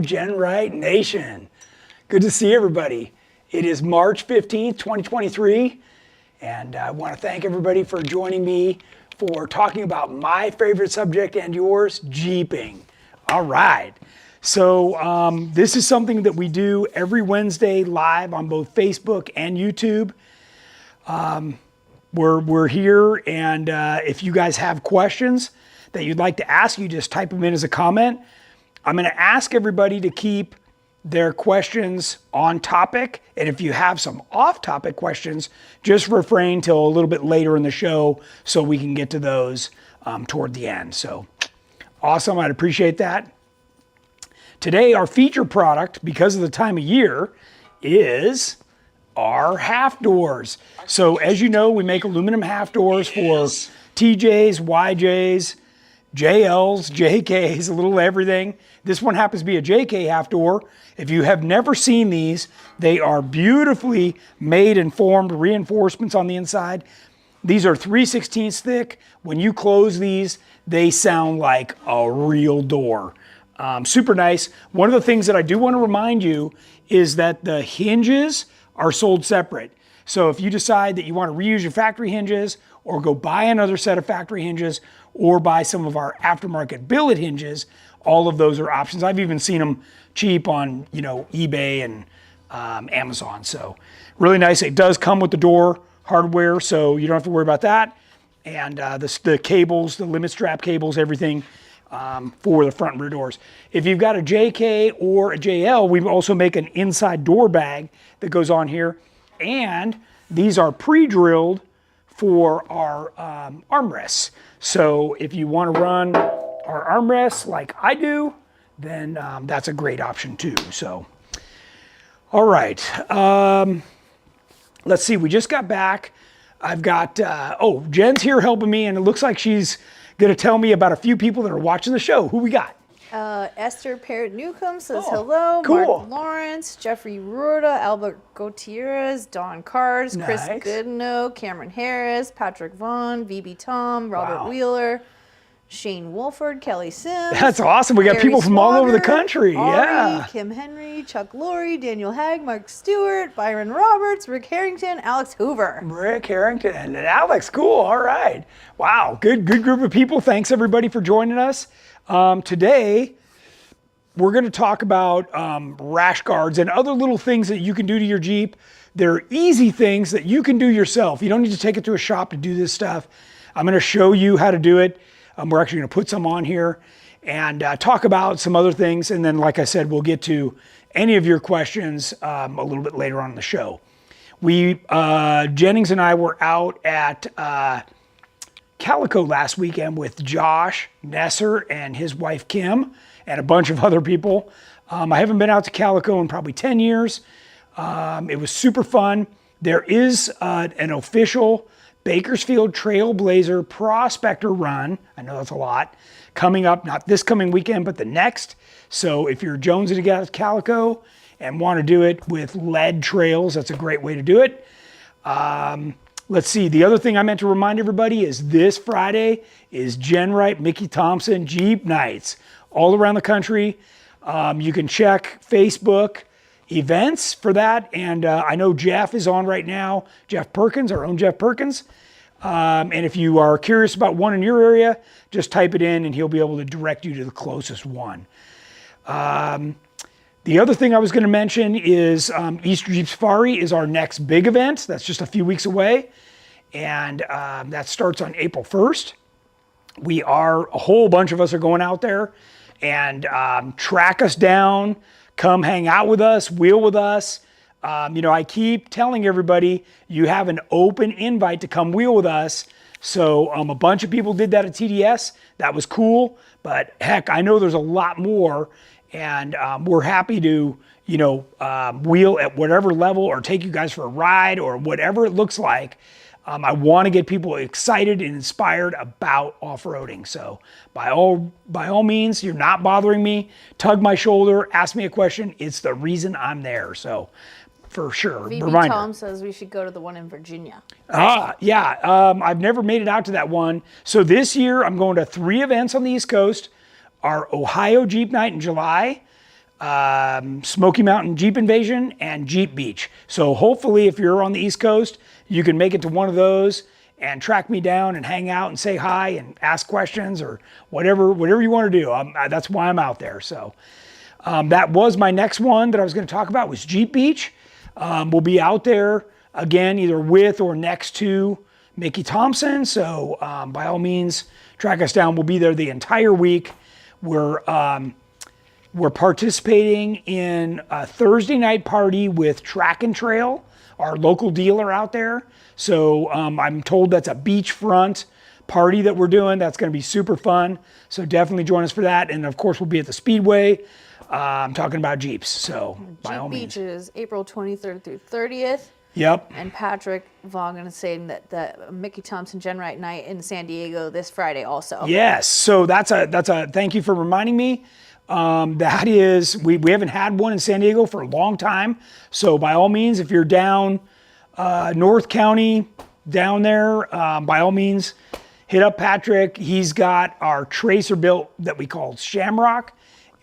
GenRight Nation. Good to see everybody. It is March 15th, 2023, and I want to thank everybody for joining me for talking about my favorite subject and yours, Jeeping. All right. So this is something that we do every Wednesday live on both Facebook and YouTube. We're here, and if you guys have questions that you'd like to ask, you just type them in as a comment. I'm going to ask everybody to keep their questions on topic, and if you have some off-topic questions, just refrain till a little bit later in the show so we can get to those toward the end. So awesome, I'd appreciate that. Today, our feature product, because of the time of year, is our half doors. So as you know, we make aluminum half doors for TJs, YJs, JLs, JKs, a little everything. This one happens to be a JK half door. If you have never seen these, they are beautifully made and formed reinforcements on the inside. These are 3/16 thick. When you close these, they sound like a real door. Super nice. One of the things that I do want to remind you is that the hinges are sold separate. So if you decide that you want to reuse your factory hinges or go buy another set of factory hinges or buy some of our aftermarket billet hinges, all of those are options. I've even seen them cheap on, eBay and Amazon. So really nice. It does come with the door hardware, so you don't have to worry about that. And the cables, the limit strap cables, everything for the front and rear doors. If you've got a JK or a JL, we also make an inside door bag that goes on here. And these are pre-drilled for our armrests. So if you want to run our armrests like I do, then that's a great option too. So, all right. Let's see, we just got back. I've got, Jen's here helping me, and it looks like she's going to tell me about a few people that are watching the show. Who we got? Esther Parrott Newcomb says hello. Cool. Mark Lawrence, Jeffrey Rorda, Albert Gutierrez, Don Cars, Chris Nice. Goodenow, Cameron Harris, Patrick Vaughn, VB Tom, Robert Wheeler, Shane Wolford, Kelly Sims. That's awesome. We got Gary people from all over the Swagger, country. Ari, Yeah. Kim Henry, Chuck Laurie, Daniel Hagg, Mark Stewart, Byron Roberts, Rick Harrington, Alex Hoover. Rick Harrington and Alex. Cool. All right. Wow. Good group of people. Thanks everybody for joining us. Today, we're going to talk about rash guards and other little things that you can do to your Jeep. They're easy things that you can do yourself. You don't need to take it to a shop to do this stuff. I'm going to show you how to do it. We're actually going to put some on here and talk about some other things. And then, like I said, we'll get to any of your questions a little bit later on in the show. Jennings and I were out at Calico last weekend with Josh Nesser and his wife Kim and a bunch of other people. I haven't been out to Calico in probably 10 years. It was super fun. There is an official Bakersfield Trailblazer Prospector Run, I know that's a lot, coming up, not this coming weekend, but the next. So if you're jonesing to get out to Calico and want to do it with lead trails, that's a great way to do it. Let's see, the other thing I meant to remind everybody is this Friday is GenRight Mickey Thompson Jeep Nights all around the country. You can check Facebook events for that, and I know Jeff is on right now, Jeff Perkins, our own Jeff Perkins. And if you are curious about one in your area, just type it in and he'll be able to direct you to the closest one. The other thing I was going to mention is Easter Jeep Safari is our next big event. That's just a few weeks away, and that starts on April 1st. A whole bunch of us are going out there, and track us down, come hang out with us, wheel with us. I keep telling everybody you have an open invite to come wheel with us. So a bunch of people did that at TDS. That was cool, but heck, I know there's a lot more, and we're happy to, wheel at whatever level or take you guys for a ride or whatever it looks like. I want to get people excited and inspired about off-roading. So by all means, you're not bothering me. Tug my shoulder, ask me a question. It's the reason I'm there. So for sure. VB Tom says we should go to the one in Virginia. Yeah. I've never made it out to that one. So this year I'm going to 3 events on the East Coast. Our Ohio Jeep Night in July, Smoky Mountain Jeep Invasion, and Jeep Beach. So hopefully if you're on the East Coast, you can make it to one of those and track me down and hang out and say hi and ask questions or whatever you want to do. That's why I'm out there. So that was my next one that I was going to talk about was Jeep Beach. We'll be out there again, either with or next to Mickey Thompson. So by all means, track us down. We'll be there the entire week. We're participating in a Thursday night party with Track and Trail, our local dealer out there. So I'm told that's a beachfront party that we're doing. That's going to be super fun. So definitely join us for that. And of course, we'll be at the Speedway. I'm talking about Jeeps. So by all means. Jeep Beach is April 23rd through 30th. Yep. And Patrick Vaughan is saying that the Mickey Thompson GenRight night in San Diego this Friday also. Yes. So that's a thank you for reminding me. That is, we haven't had one in San Diego for a long time. So by all means, if you're down North County, down there, by all means, hit up Patrick. He's got our tracer built that we call Shamrock,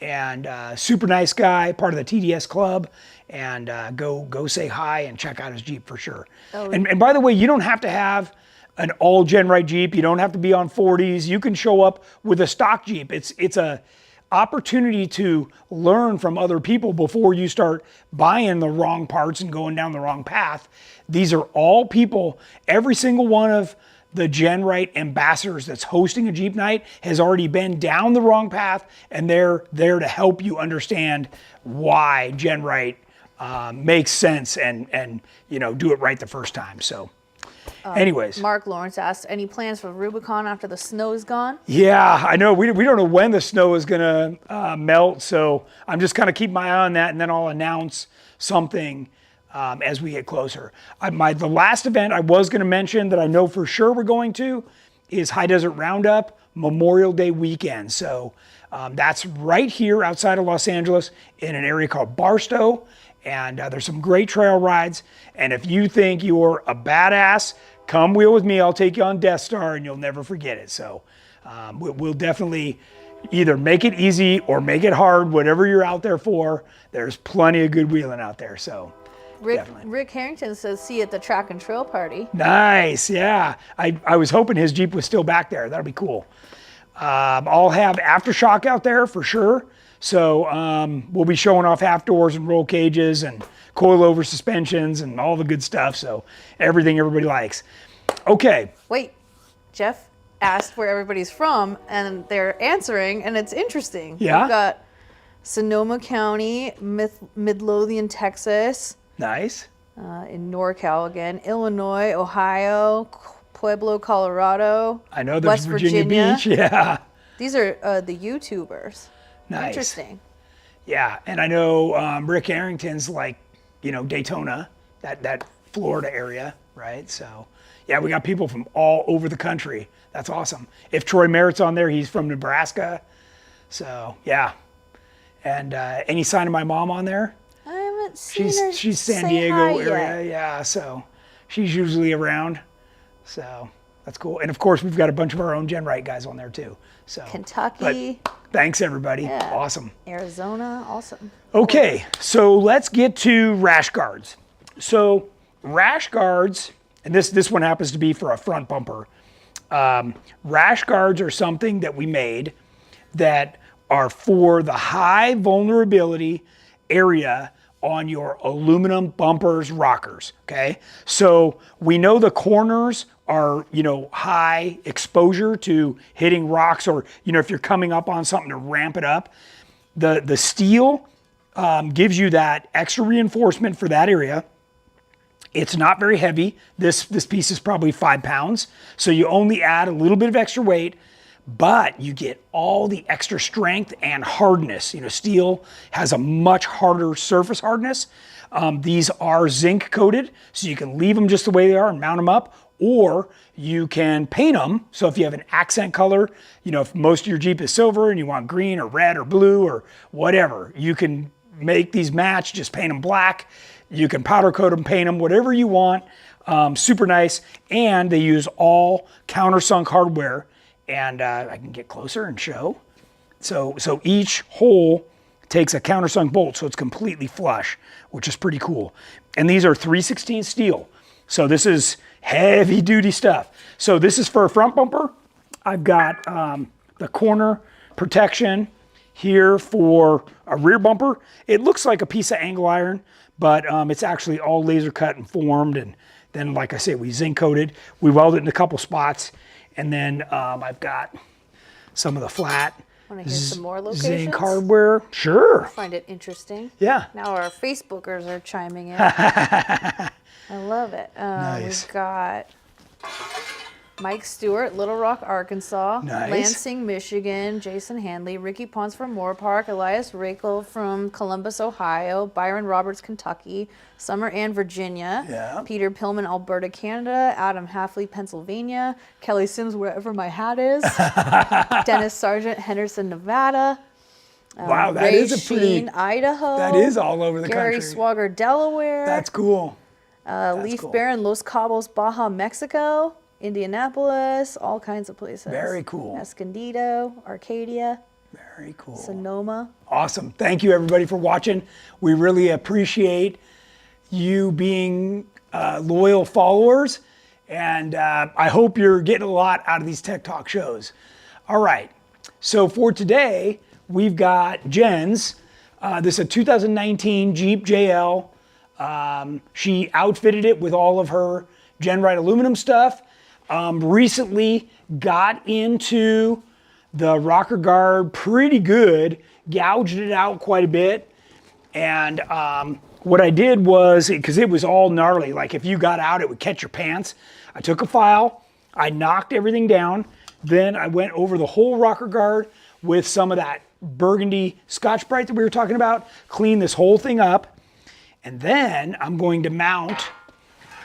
and super nice guy, part of the TDS club. And go say hi and check out his Jeep for sure. Oh. And by the way, you don't have to have an all GenRight Jeep. You don't have to be on 40s. You can show up with a stock Jeep. It's a opportunity to learn from other people before you start buying the wrong parts and going down the wrong path. These are all people, every single one of the GenRight ambassadors that's hosting a Jeep night has already been down the wrong path, and they're there to help you understand why GenRight makes sense and do it right the first time. So anyways. Mark Lawrence asked, any plans for Rubicon after the snow is gone? Yeah, I know. We don't know when the snow is going to melt, so I'm just kind of keep my eye on that, and then I'll announce something as we get closer. The last event I was going to mention that I know for sure we're going to is High Desert Roundup Memorial Day weekend. So that's right here outside of Los Angeles in an area called Barstow. And there's some great trail rides. And if you think you're a badass, come wheel with me. I'll take you on Death Star and you'll never forget it. So we'll definitely either make it easy or make it hard, whatever you're out there for. There's plenty of good wheeling out there. So Rick Harrington says, see you at the Track and Trail party. Nice. Yeah. I was hoping his Jeep was still back there. That'll be cool. I'll have Aftershock out there for sure. So we'll be showing off half doors and roll cages and coilover suspensions and all the good stuff. So everything everybody likes. Okay. Wait, Jeff asked where everybody's from, and they're answering, and it's interesting. Yeah. We've got Sonoma County, Midlothian, Texas. Nice. In NorCal again, Illinois, Ohio, Pueblo, Colorado. I know there's West Virginia Beach. Yeah. These are the YouTubers. Nice. Interesting. Yeah, and I know Rick Harrington's like, Daytona, that Florida area, right? So, yeah, we got people from all over the country. That's awesome. If Troy Merritt's on there, he's from Nebraska. So, yeah. And any sign of my mom on there? I haven't seen her. She's San Diego area, yeah. So she's usually around. So that's cool. And of course, we've got a bunch of our own GenRight guys on there too. So Kentucky. Thanks everybody. Yeah. Awesome. Arizona, awesome. Okay, so let's get to Rash Guards. So Rash Guards, and this one happens to be for a front bumper. Rash Guards are something that we made that are for the high vulnerability area on your aluminum bumpers, rockers, okay? So we know the corners are, high exposure to hitting rocks, or, if you're coming up on something to ramp it up. The steel gives you that extra reinforcement for that area. It's not very heavy. This piece is probably 5 pounds. So you only add a little bit of extra weight, but you get all the extra strength and hardness. Steel has a much harder surface hardness. These are zinc coated, so you can leave them just the way they are and mount them up, or you can paint them. So if you have an accent color, if most of your Jeep is silver and you want green or red or blue or whatever, you can make these match, just paint them black. You can powder coat them, paint them, whatever you want. Super nice. And they use all countersunk hardware. And I can get closer and show. So each hole takes a countersunk bolt, so it's completely flush, which is pretty cool. And these are 3/16 steel. So this is heavy duty stuff. So this is for a front bumper. I've got the corner protection here for a rear bumper. It looks like a piece of angle iron, but it's actually all laser cut and formed. And then, like I say, we zinc coated. We welded it in a couple spots. And then I've got some of the flat Want to hear some more locations? zinc hardware. Sure. I find it interesting. Yeah. Now our Facebookers are chiming in. I love it. Nice. We've got Mike Stewart, Little Rock, Arkansas. Nice. Lansing, Michigan. Jason Handley. Ricky Pons from Moore Park. Elias Rakel from Columbus, Ohio. Byron Roberts, Kentucky. Summer Ann, Virginia. Yeah. Peter Pillman, Alberta, Canada. Adam Halfley, Pennsylvania. Kelly Sims, wherever my hat is. Dennis Sargent, Henderson, Nevada. Wow, that Ray is a pretty... Sheen, Idaho. That is all over the Gary country. Swagger, Delaware. That's cool. Leaf cool. Baron, Los Cabos, Baja, Mexico. Indianapolis, all kinds of places. Very cool. Escondido, Arcadia, Very cool. Sonoma. Awesome. Thank you, everybody, for watching. We really appreciate you being loyal followers, and I hope you're getting a lot out of these Tech Talk shows. All right. So for today, we've got Jen's. This is a 2019 Jeep JL. She outfitted it with all of her GenRight aluminum stuff. Recently got into the rocker guard pretty good, gouged it out quite a bit. And what I did was, because it was all gnarly, like if you got out, it would catch your pants. I took a file, I knocked everything down, then I went over the whole rocker guard with some of that burgundy Scotch-Brite that we were talking about, cleaned this whole thing up, and then I'm going to mount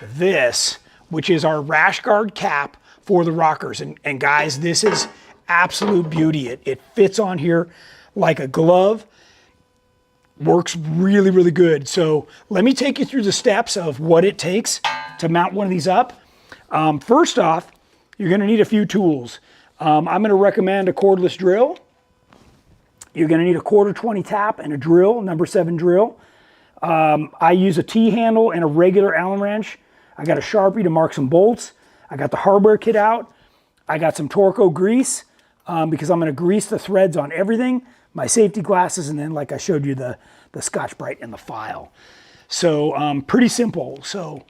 this, which is our Rash Guard cap for the rockers. And guys, this is absolute beauty. It fits on here like a glove. Works really, really good. So let me take you through the steps of what it takes to mount one of these up. First off, you're gonna need a few tools. I'm gonna recommend a cordless drill. You're gonna need a 1/4-20 tap and a drill, number 7 drill. I use a T-handle and a regular Allen wrench. I got a Sharpie to mark some bolts. I got the hardware kit out. I got some Torco grease because I'm gonna grease the threads on everything. My safety glasses, and then like I showed you, the Scotch-Brite and the file. So pretty simple. So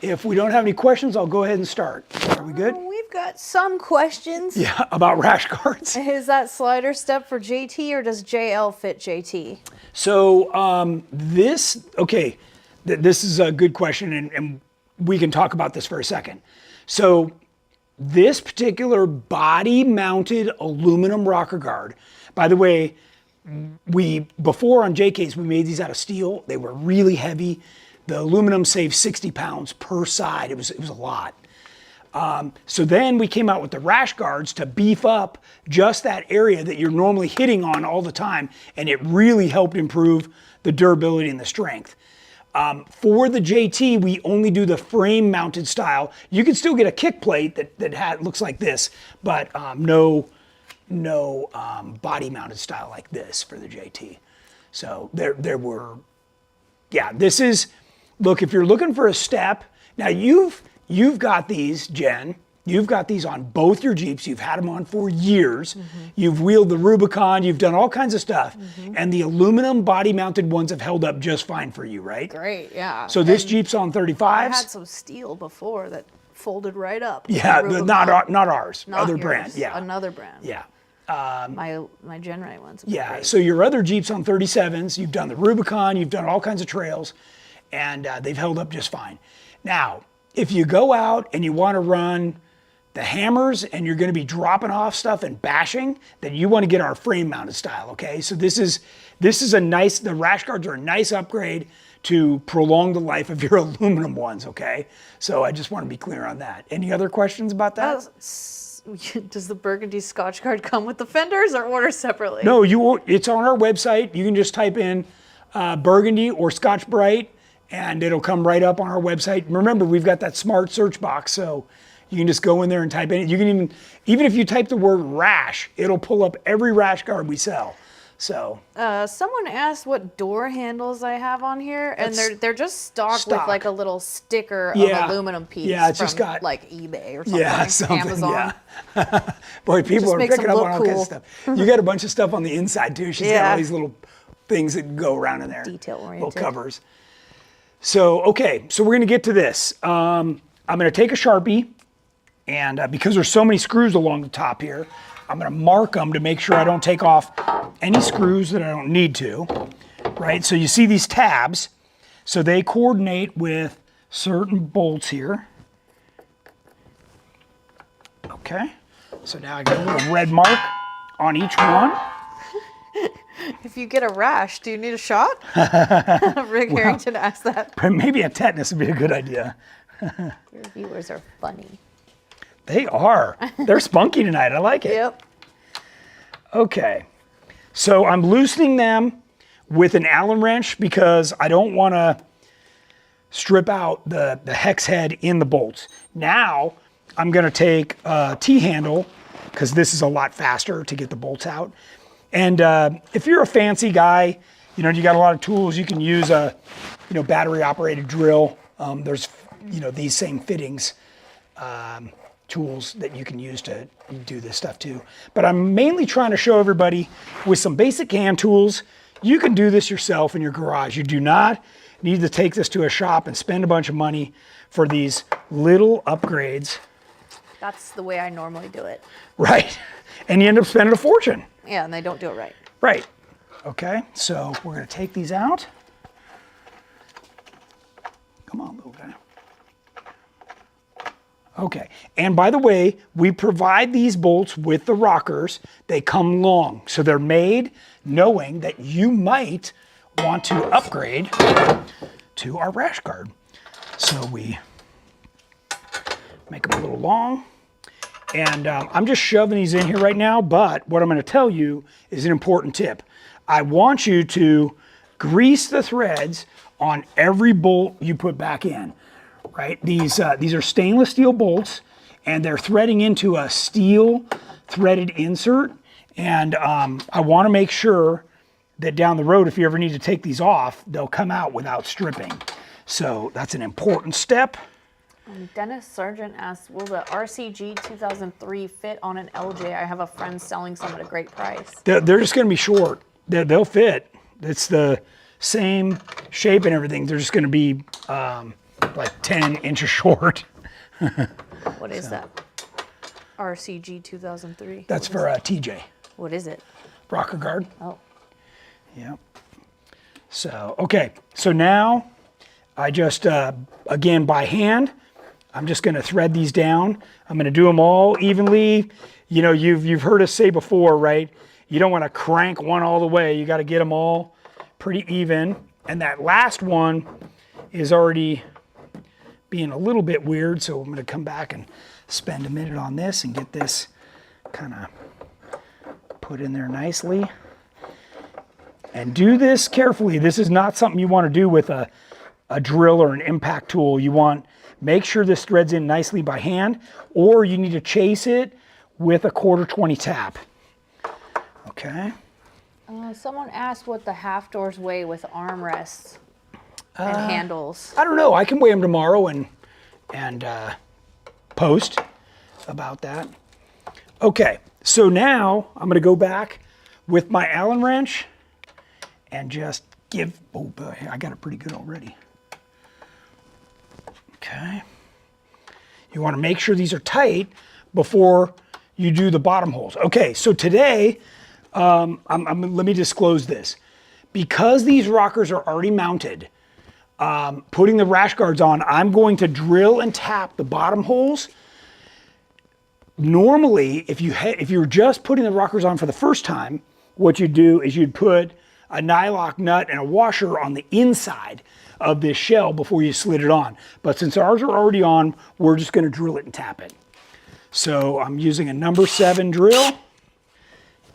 if we don't have any questions, I'll go ahead and start. Are we good? We've got some questions. Yeah, about Rash Guards. Is that slider step for JT or does JL fit JT? So this is a good question, and we can talk about this for a second. So this particular body-mounted aluminum rocker guard, by the way, before on JKs, we made these out of steel. They were really heavy. The aluminum saved 60 pounds per side. It was a lot. So then we came out with the Rash Guards to beef up just that area that you're normally hitting on all the time, and it really helped improve the durability and the strength. For the JT, we only do the frame mounted style. You can still get a kick plate that looks like this, but no body mounted style like this for the JT. So there were, yeah, this is, look, if you're looking for a step, now you've got these, Jen, you've got these on both your Jeeps. You've had them on for years. Mm-hmm. You've wheeled the Rubicon. You've done all kinds of stuff. Mm-hmm. And the aluminum body-mounted ones have held up just fine for you, right? Great, yeah. So this Jeep's on 35s. I had some steel before that folded right up. Yeah, not ours. Not other yours, brand, yeah. Another brand. Yeah. My GenRight ones. Yeah, great. so your other Jeeps on 37s, you've done the Rubicon, you've done all kinds of trails, and they've held up just fine. Now, if you go out and you want to run the hammers and you're going to be dropping off stuff and bashing, then you want to get our frame mounted style, okay? So this is a nice, the Rash Guards are a nice upgrade to prolong the life of your aluminum ones, okay? So I just want to be clear on that. Any other questions about that? Does the Burgundy Scotch Guard come with the fenders or order separately? No, you won't. It's on our website. You can just type in Burgundy or Scotch-Brite and it'll come right up on our website. Remember, we've got that smart search box, so you can just go in there and type in it. You can even if you type the word Rash, it'll pull up every Rash Guard we sell. So someone asked what door handles I have on here, and they're just stock with like a little sticker of aluminum piece. Yeah, it's from, just got like eBay or something. Yeah, something. Amazon. Yeah. Boy, people Just are makes picking them up look on all kinds of cool. stuff. You got a bunch of stuff on the inside too. She's got Yeah. all these little things that go around in there. Detail oriented. Little covers. So, okay, so we're gonna get to this. I'm gonna take a Sharpie, and because there's so many screws along the top here, I'm gonna mark them to make sure I don't take off any screws that I don't need to, right? So you see these tabs, so they coordinate with certain bolts here. Okay, so now I got a little red mark on each one. If you get a rash, do you need a shot? Rick Harrington asked that. Maybe a tetanus would be a good idea. Your viewers are funny. They are. They're spunky tonight. I like it. Yep. Okay, so I'm loosening them with an Allen wrench because I don't want to strip out the hex head in the bolts. Now I'm going to take a T-handle because this is a lot faster to get the bolts out. And if you're a fancy guy, you know, you got a lot of tools, you can use a, battery operated drill. There's, these same fittings tools that you can use to do this stuff too. But I'm mainly trying to show everybody with some basic hand tools, you can do this yourself in your garage. You do not need to take this to a shop and spend a bunch of money for these little upgrades. That's the way I normally do it. Right. And you end up spending a fortune. Yeah, and they don't do it right. Right. Okay, so we're going to take these out. Come on, little guy. Okay, and by the way, we provide these bolts with the rockers. They come long, so they're made knowing that you might want to upgrade to our Rash Guard. So we make them a little long. And I'm just shoving these in here right now, but what I'm going to tell you is an important tip. I want you to grease the threads on every bolt you put back in, right? These are stainless steel bolts, and they're threading into a steel threaded insert. And I want to make sure that down the road, if you ever need to take these off, they'll come out without stripping. So that's an important step. Dennis Sargent asks, will the RCG 2003 fit on an LJ? I have a friend selling some at a great price. They're just going to be short. They'll fit. It's the same shape and everything. They're just going to be like 10 inches short. What is that? RCG 2003. That's for TJ. What is it? Rocker guard. Oh. Yeah. So, okay. So now I just, again, by hand, I'm just going to thread these down. I'm going to do them all evenly. You know, you've heard us say before, right? You don't want to crank one all the way. You got to get them all pretty even. And that last one is already being a little bit weird. So I'm going to come back and spend a minute on this and get this kind of put in there nicely. And do this carefully. This is not something you want to do with a drill or an impact tool. You want, make sure this threads in nicely by hand, or you need to chase it with a 1/4-20 tap. Okay. Someone asked what the half doors weigh with armrests and handles. I don't know. I can weigh them tomorrow and post about that. Okay. So now I'm going to go back with my Allen wrench and just give, oh boy, I got it pretty good already. Okay. You want to make sure these are tight before you do the bottom holes. Okay, so today, let me disclose this. Because these rockers are already mounted, putting the rash guards on, I'm going to drill and tap the bottom holes. Normally, if you're just putting the rockers on for the first time, what you'd do is you'd put a nylock nut and a washer on the inside of this shell before you slid it on. But since ours are already on, we're just going to drill it and tap it. So I'm using a number 7 drill,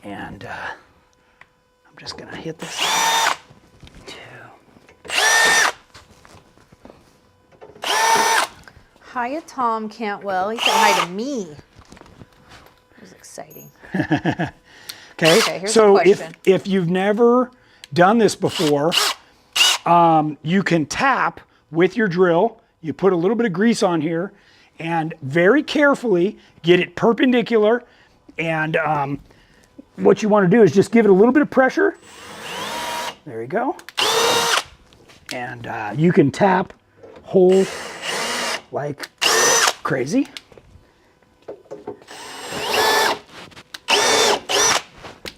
and I'm just going to hit this. 2. Hiya, Tom Cantwell. He said hi to me. It was exciting. Okay, here's so the question. if you've never done this before, you can tap with your drill. You put a little bit of grease on here and very carefully get it perpendicular. And what you want to do is just give it a little bit of pressure. There you go. And you can tap holes like crazy.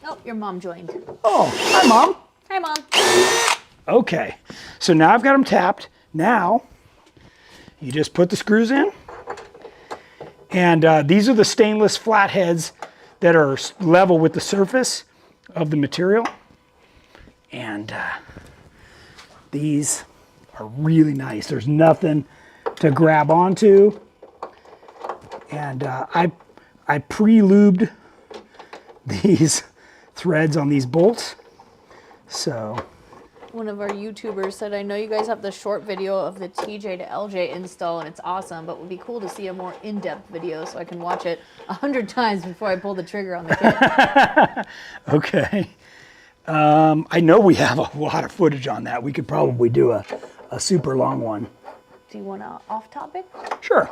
Oh, your mom joined. Oh, hi, Mom. Hi, Mom. Okay, so now I've got them tapped. Now, you just put the screws in. And these are the stainless flatheads that are level with the surface of the material. And these are really nice. There's nothing to grab onto. And I pre-lubed these threads on these bolts. So One of our YouTubers said, I know you guys have the short video of the TJ to LJ install and it's awesome, but it would be cool to see a more in-depth video so I can watch it 100 times before I pull the trigger on the kit. Okay. I know we have a lot of footage on that. We could probably do a super long one. Do you want to off topic? Sure.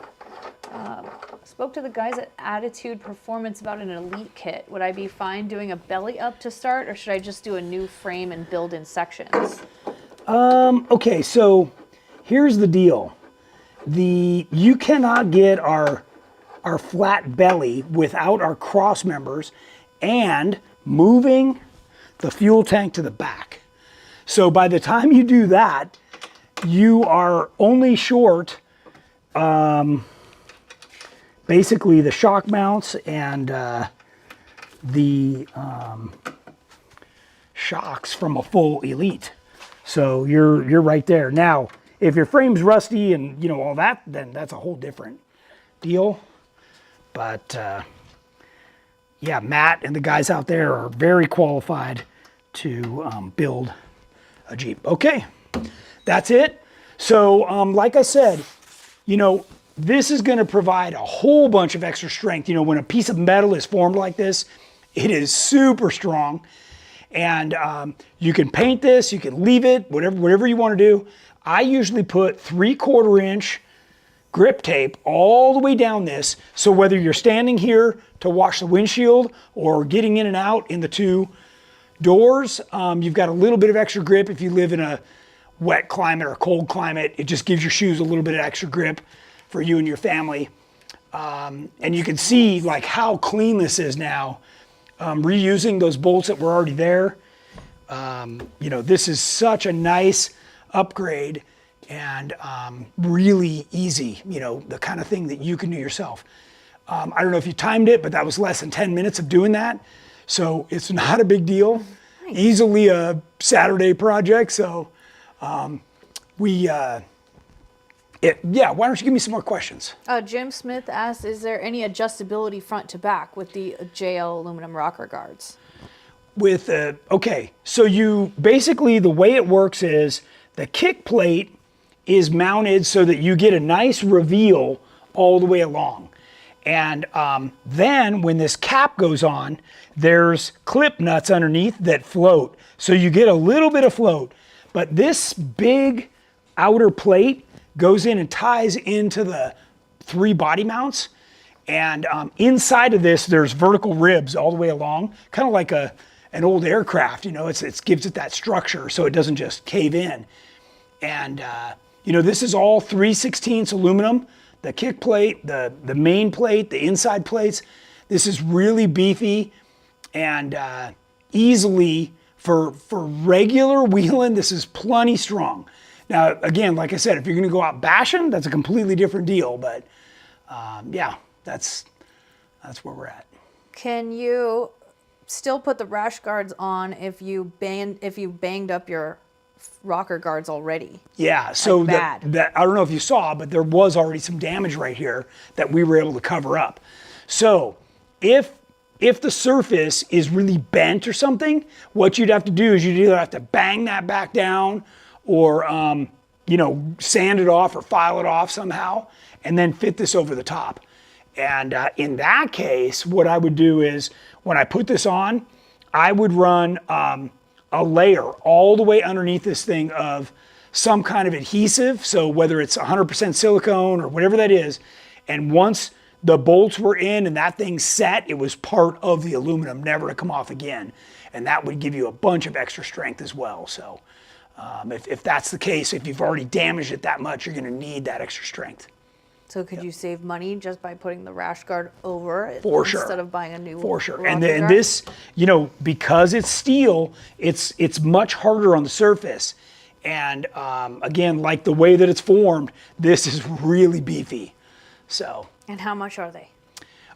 Spoke to the guys at Attitude Performance about an Elite kit. Would I be fine doing a belly up to start, or should I just do a new frame and build in sections? Okay, so here's the deal. You cannot get our flat belly without our cross members and moving the fuel tank to the back. So by the time you do that, you are only short basically the shock mounts and the shocks from a full Elite. So you're right there. Now, if your frame's rusty and all that, then that's a whole different deal. But yeah, Matt and the guys out there are very qualified to build a Jeep. Okay, that's it. So like I said, this is going to provide a whole bunch of extra strength. When a piece of metal is formed like this, it is super strong. And you can paint this, you can leave it, whatever you want to do. I usually put 3/4 inch grip tape all the way down this. So whether you're standing here to wash the windshield or getting in and out in the two doors, you've got a little bit of extra grip. If you live in a wet climate or cold climate, it just gives your shoes a little bit of extra grip for you and your family. And you can see like how clean this is now. Reusing those bolts that were already there. This is such a nice upgrade and really easy, the kind of thing that you can do yourself. I don't know if you timed it, but that was less than 10 minutes of doing that. So it's not a big deal. Nice. Easily a Saturday project. So yeah, why don't you give me some more questions? Jim Smith asked, is there any adjustability front to back with the JL aluminum rocker guards? Okay, so you basically, the way it works is the kick plate is mounted so that you get a nice reveal all the way along. And then when this cap goes on, there's clip nuts underneath that float. So you get a little bit of float, but this big outer plate goes in and ties into the 3 body mounts. And inside of this, there's vertical ribs all the way along, kind of like an old aircraft, it gives it that structure so it doesn't just cave in. And, this is all 3/16 aluminum, the kick plate, the main plate, the inside plates. This is really beefy and easily, for regular wheeling, this is plenty strong. Now, again, like I said, if you're going to go out bashing, that's a completely different deal. But yeah, that's where we're at. Can you still put the Rash Guards on if you banged up your rocker guards already? Yeah, so like that I don't know if you saw, but there was already some damage right here that we were able to cover up. So if the surface is really bent or something, what you'd have to do is you'd either have to bang that back down or sand it off or file it off somehow and then fit this over the top. And in that case, what I would do is when I put this on, I would run a layer all the way underneath this thing of some kind of adhesive. So whether it's 100% silicone or whatever that is, and once the bolts were in and that thing set, it was part of the aluminum, never to come off again. And that would give you a bunch of extra strength as well. So if that's the case, if you've already damaged it that much, you're gonna need that extra strength. So could you save money just by putting the rash guard over it For sure. instead of buying a new one? For sure. And this, you know, because it's steel, it's much harder on the surface. And again, like the way that it's formed, this is really beefy. So. And how much are they?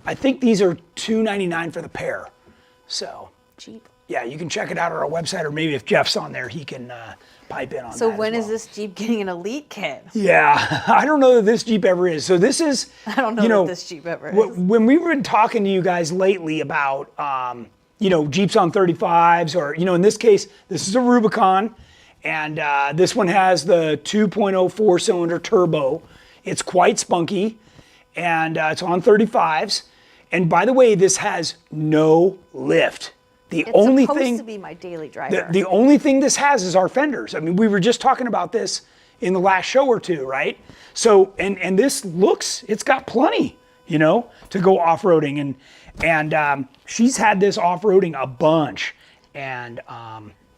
I think these are $2.99 for the pair. So. Cheap. Yeah, you can check it out on our website, or maybe if Jeff's on there, he can pipe in on that. So when is this Jeep getting an elite kit? Yeah, I don't know that this Jeep ever is. So this is, I don't know that this Jeep ever is. When we've been talking to you guys lately about, you know, Jeeps on 35s, or, you know, in this case, this is a Rubicon, and this one has the 2.0 4-cylinder turbo. It's quite spunky, and it's on 35s. And by the way, this has no lift. It's supposed to be my daily driver. The only thing this has is our fenders. I mean, we were just talking about this in the last show or two, right? So, and this looks, it's got plenty, you know, to go off-roading. And she's had this off-roading a bunch. And,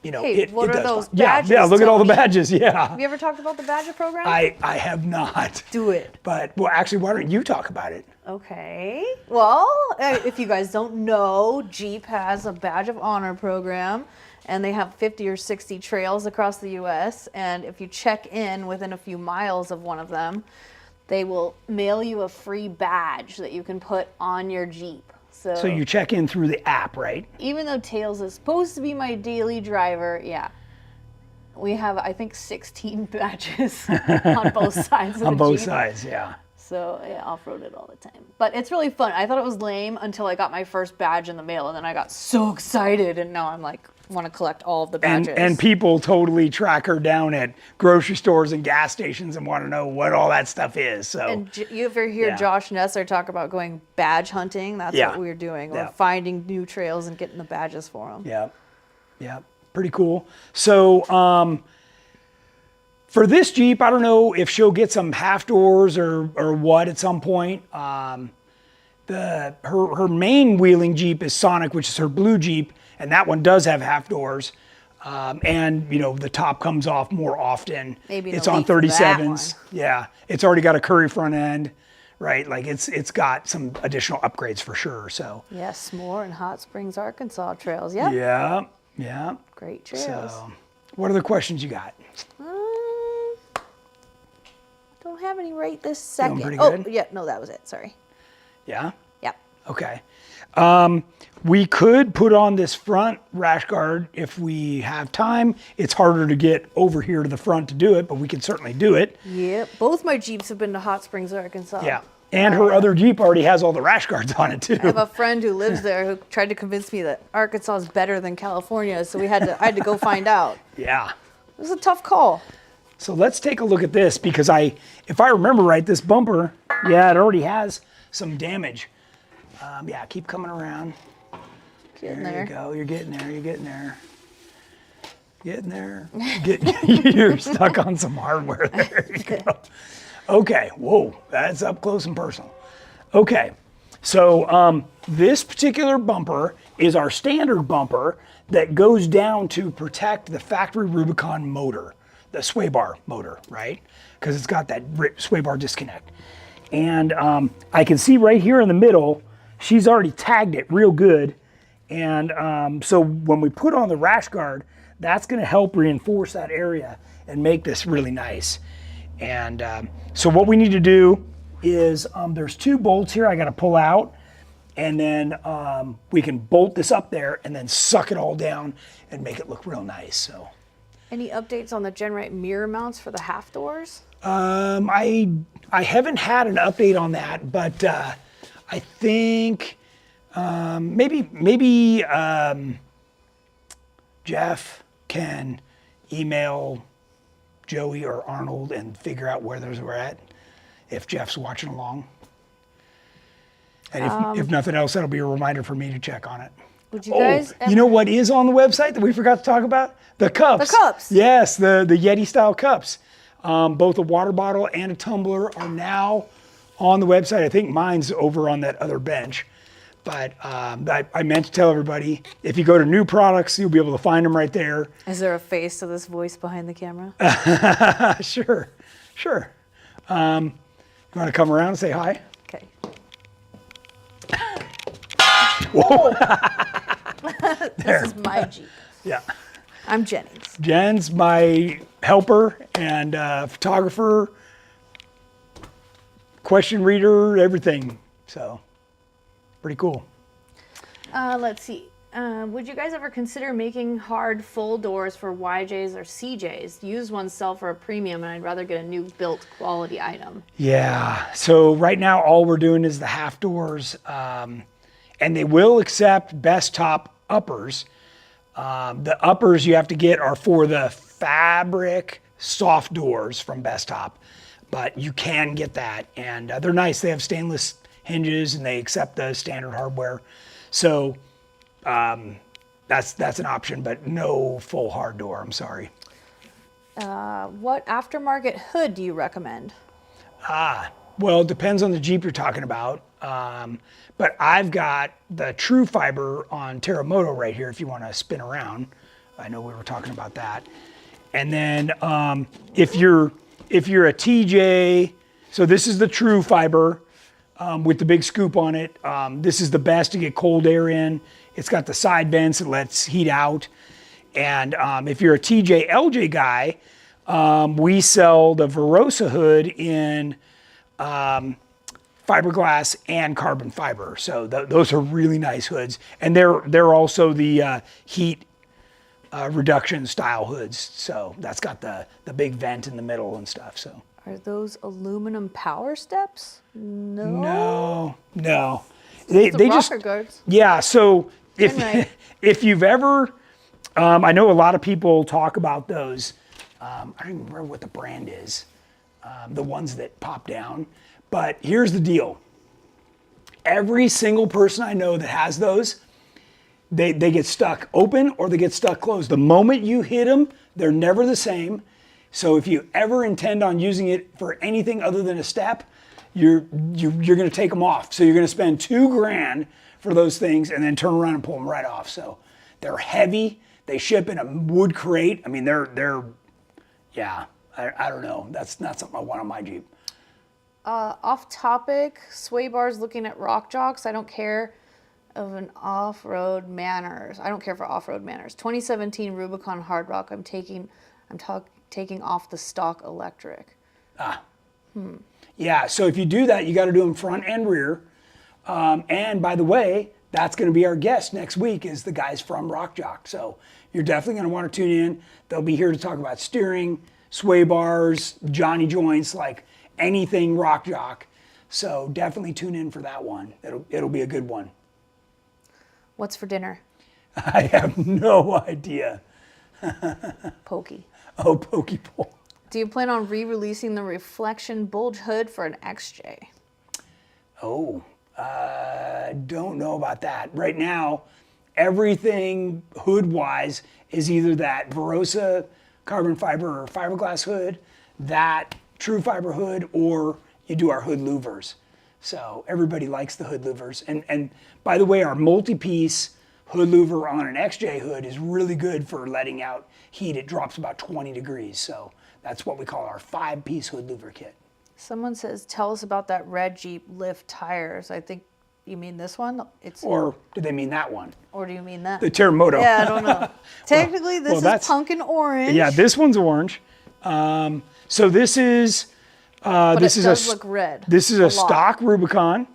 you know, hey, what are those badges? Yeah, look at all the badges, yeah. Have you ever talked about the badge program? I have not. Do it. But, well, actually, why don't you talk about it? Okay. Well, if you guys don't know, Jeep has a badge of honor program, and they have 50 or 60 trails across the U.S. And if you check in within a few miles of one of them, they will mail you a free badge that you can put on your Jeep. So you check in through the app, right? Even though Tails is supposed to be my daily driver, yeah. We have, I think, 16 badges on both sides of the Jeep. On both sides, yeah. So yeah, off-roaded all the time. But it's really fun. I thought it was lame until I got my first badge in the mail, and then I got so excited, and now I'm like, want to collect all of the badges. And people totally track her down at grocery stores and gas stations and want to know what all that stuff is. So. And you ever hear Josh Nesser talk about going badge hunting? That's what we're doing. We're finding new trails and getting the badges for them. Yeah, yeah, pretty cool. So for this Jeep, I don't know if she'll get some half doors or what at some point. Her main wheeling Jeep is Sonic, which is her blue Jeep, and that one does have half doors. And you know, the top comes off more often. Maybe it's on 37s. Yeah, it's already got a Curry front end, right? Like it's got some additional upgrades for sure. So yes, S'more and Hot Springs, Arkansas trails. Yep. Yeah, yeah. Great trails. So, what other questions you got? Don't have any right this second. Feeling pretty good? Oh, yeah, no, that was it. Sorry. Yeah? Yep. Okay. We could put on this front rash guard if we have time. It's harder to get over here to the front to do it, but we can certainly do it. Yep. Both my Jeeps have been to Hot Springs, Arkansas. Yeah. And her other Jeep already has all the rash guards on it too. I have a friend who lives there who tried to convince me that Arkansas is better than California, so I had to go find out. Yeah. It was a tough call. So let's take a look at this, because if I remember right, this bumper, yeah, it already has some damage. Yeah, keep coming around. Getting There there. you go. You're getting there. You're getting there. Getting there. You're stuck on some hardware. There you go. Okay. Whoa, that's up close and personal. Okay. So this particular bumper is our standard bumper that goes down to protect the factory Rubicon motor, the sway bar motor, right? Because it's got that sway bar disconnect. And I can see right here in the middle, she's already tagged it real good. And so when we put on the rash guard, that's going to help reinforce that area and make this really nice. And so what we need to do is there's 2 bolts here I got to pull out, and then we can bolt this up there and then suck it all down and make it look real nice. So. Any updates on the GenRight mirror mounts for the half doors? I haven't had an update on that, but I think maybe Jeff can email Joey or Arnold and figure out where those were at, if Jeff's watching along. And if nothing else, that'll be a reminder for me to check on it. Would you guys ever... You know what is on the website that we forgot to talk about? The cups. The cups. Yes, the Yeti style cups. Both a water bottle and a tumbler are now on the website. I think mine's over on that other bench. But I meant to tell everybody, if you go to new products, you'll be able to find them right there. Is there a face to this voice behind the camera? Sure. You want to come around and say hi? Okay. Whoa. This is my Jeep. Yeah. I'm Jennings. Jen's my helper and photographer, question reader, everything. So, pretty cool. Let's see. Would you guys ever consider making hard full doors for YJs or CJs? Used ones sell for a premium, and I'd rather get a new built quality item. Yeah. So right now, all we're doing is the half doors, and they will accept best top uppers. The uppers you have to get are for the fabric soft doors from Best Top, but you can get that, and they're nice. They have stainless hinges, and they accept the standard hardware. So that's an option, but no full hard door. I'm sorry. What aftermarket hood do you recommend? Well, it depends on the Jeep you're talking about. But I've got the True Fiber on Terramoto right here if you want to spin around. I know we were talking about that. And then if you're a TJ, so this is the True Fiber with the big scoop on it. This is the best to get cold air in. It's got the side vents that lets heat out. And if you're a TJ LJ guy, we sell the Verosa hood in fiberglass and carbon fiber. So those are really nice hoods. And they're also the heat reduction style hoods. So that's got the big vent in the middle and stuff. So Are those aluminum power steps? No. No. They just Rash Guards. Yeah. So GenRight. if you've ever, I know a lot of people talk about those. I don't even remember what the brand is. The ones that pop down. But here's the deal. Every single person I know that has those, they get stuck open or they get stuck closed. The moment you hit them, they're never the same. So if you ever intend on using it for anything other than a step, you're going to take them off. So you're going to spend $2,000 for those things and then turn around and pull them right off. So they're heavy. They ship in a wood crate. I mean, they're yeah, I don't know. That's not something I want on my Jeep. Off topic, sway bars looking at rock jocks. I don't care of an off-road manners. I don't care for off-road manners. 2017 Rubicon hard rock. I'm taking off the stock electric. Yeah, so if you do that, you got to do them front and rear. And by the way, that's going to be our guest next week is the guys from Rock Jock. So you're definitely going to want to tune in. They'll be here to talk about steering, sway bars, Johnny joints, like anything Rock Jock. So definitely tune in for that one. It'll be a good one. What's for dinner? I have no idea. Pokey. Oh, pokey pole. Do you plan on re-releasing the reflection bulge hood for an XJ? Oh, don't know about that. Right now, everything hood-wise is either that Verosa carbon fiber or fiberglass hood, that True Fiber hood, or you do our hood louvers. So everybody likes the hood louvers. And by the way, our multi-piece hood louver on an XJ hood is really good for letting out heat. It drops about 20 degrees. So that's what we call our 5-piece hood louver kit. Someone says, tell us about that red Jeep lift tires. I think you mean this one? Or do they mean that one? Or do you mean that? The Terramoto. Yeah, I don't know. Technically, this is pumpkin orange. Yeah, this one's orange. So this is but it does look red. This is a stock Rubicon,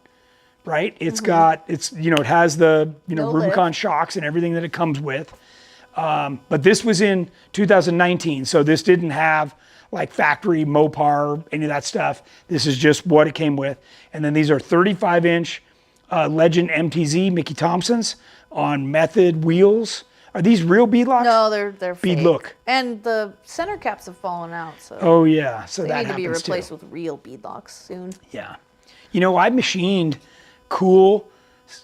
right? It's got it has the Rubicon lift. shocks and everything that it comes with. But this was in 2019, so this didn't have like factory Mopar, any of that stuff. This is just what it came with. And then these are 35-inch Legend MTZ Mickey Thompsons on Method wheels. Are these real beadlocks? No, they're fake. Bead look. And the center caps have fallen out, so Oh yeah, so they that need to be happens replaced too. with real beadlocks soon. Yeah. I machined cool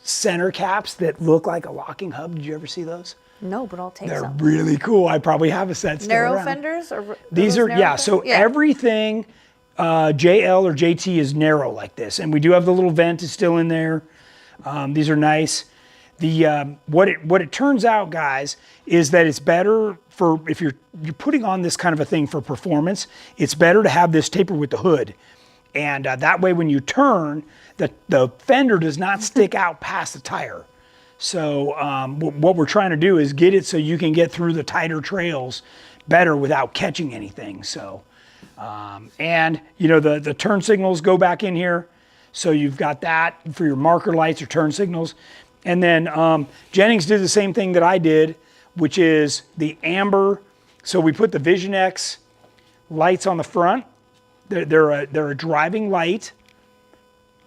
center caps that look like a locking hub. Did you ever see those? No, but I'll take They're some. really cool. I probably have a set still Narrow around. fenders? Or These are, narrow yeah, fenders? so everything JL or JT is narrow like this. And we do have the little vent is still in there. These are nice. What it turns out, guys, is that it's better for, if you're putting on this kind of a thing for performance, it's better to have this taper with the hood. And that way when you turn, the fender does not stick out past the tire. So what we're trying to do is get it so you can get through the tighter trails better without catching anything. So, and you know, the turn signals go back in here. So you've got that for your marker lights or turn signals. And then Jennings did the same thing that I did, which is the amber. So we put the Vision X lights on the front. They're a driving light.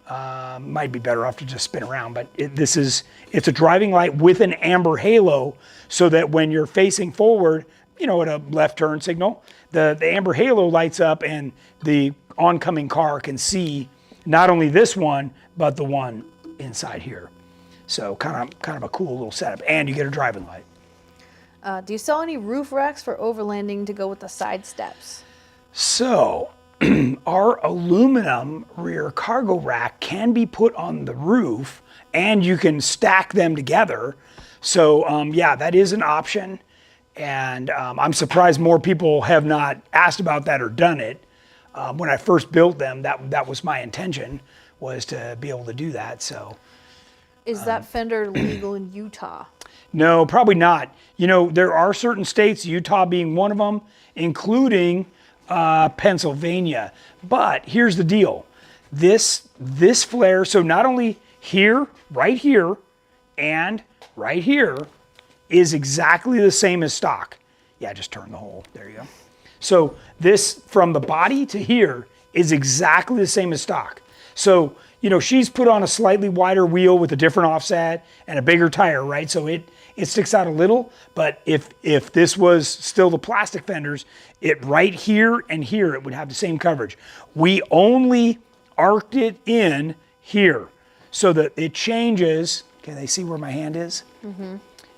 Might be better off to just spin around, but it's a driving light with an amber halo, so that when you're facing forward, you know, at a left turn signal, the amber halo lights up and the oncoming car can see not only this one, but the one inside here. So kind of a cool little setup, and you get a driving light. Do you sell any roof racks for overlanding to go with the side steps? So our aluminum rear cargo rack can be put on the roof, and you can stack them together. So yeah, that is an option. And I'm surprised more people have not asked about that or done it. When I first built them, that was my intention, was to be able to do that. So. Is that fender legal in Utah? No, probably not. You know, there are certain states, Utah being one of them, including Pennsylvania. But here's the deal. This flare, so not only here, right here, and right here, is exactly the same as stock. Yeah, just turn the hole. There you go. So this, from the body to here, is exactly the same as stock. So, you know, she's put on a slightly wider wheel with a different offset and a bigger tire, right? So it sticks out a little, but if this was still the plastic fenders, it right here and here, it would have the same coverage. We only arced it in here so that it changes. Can they see where my hand is? Mm-hmm.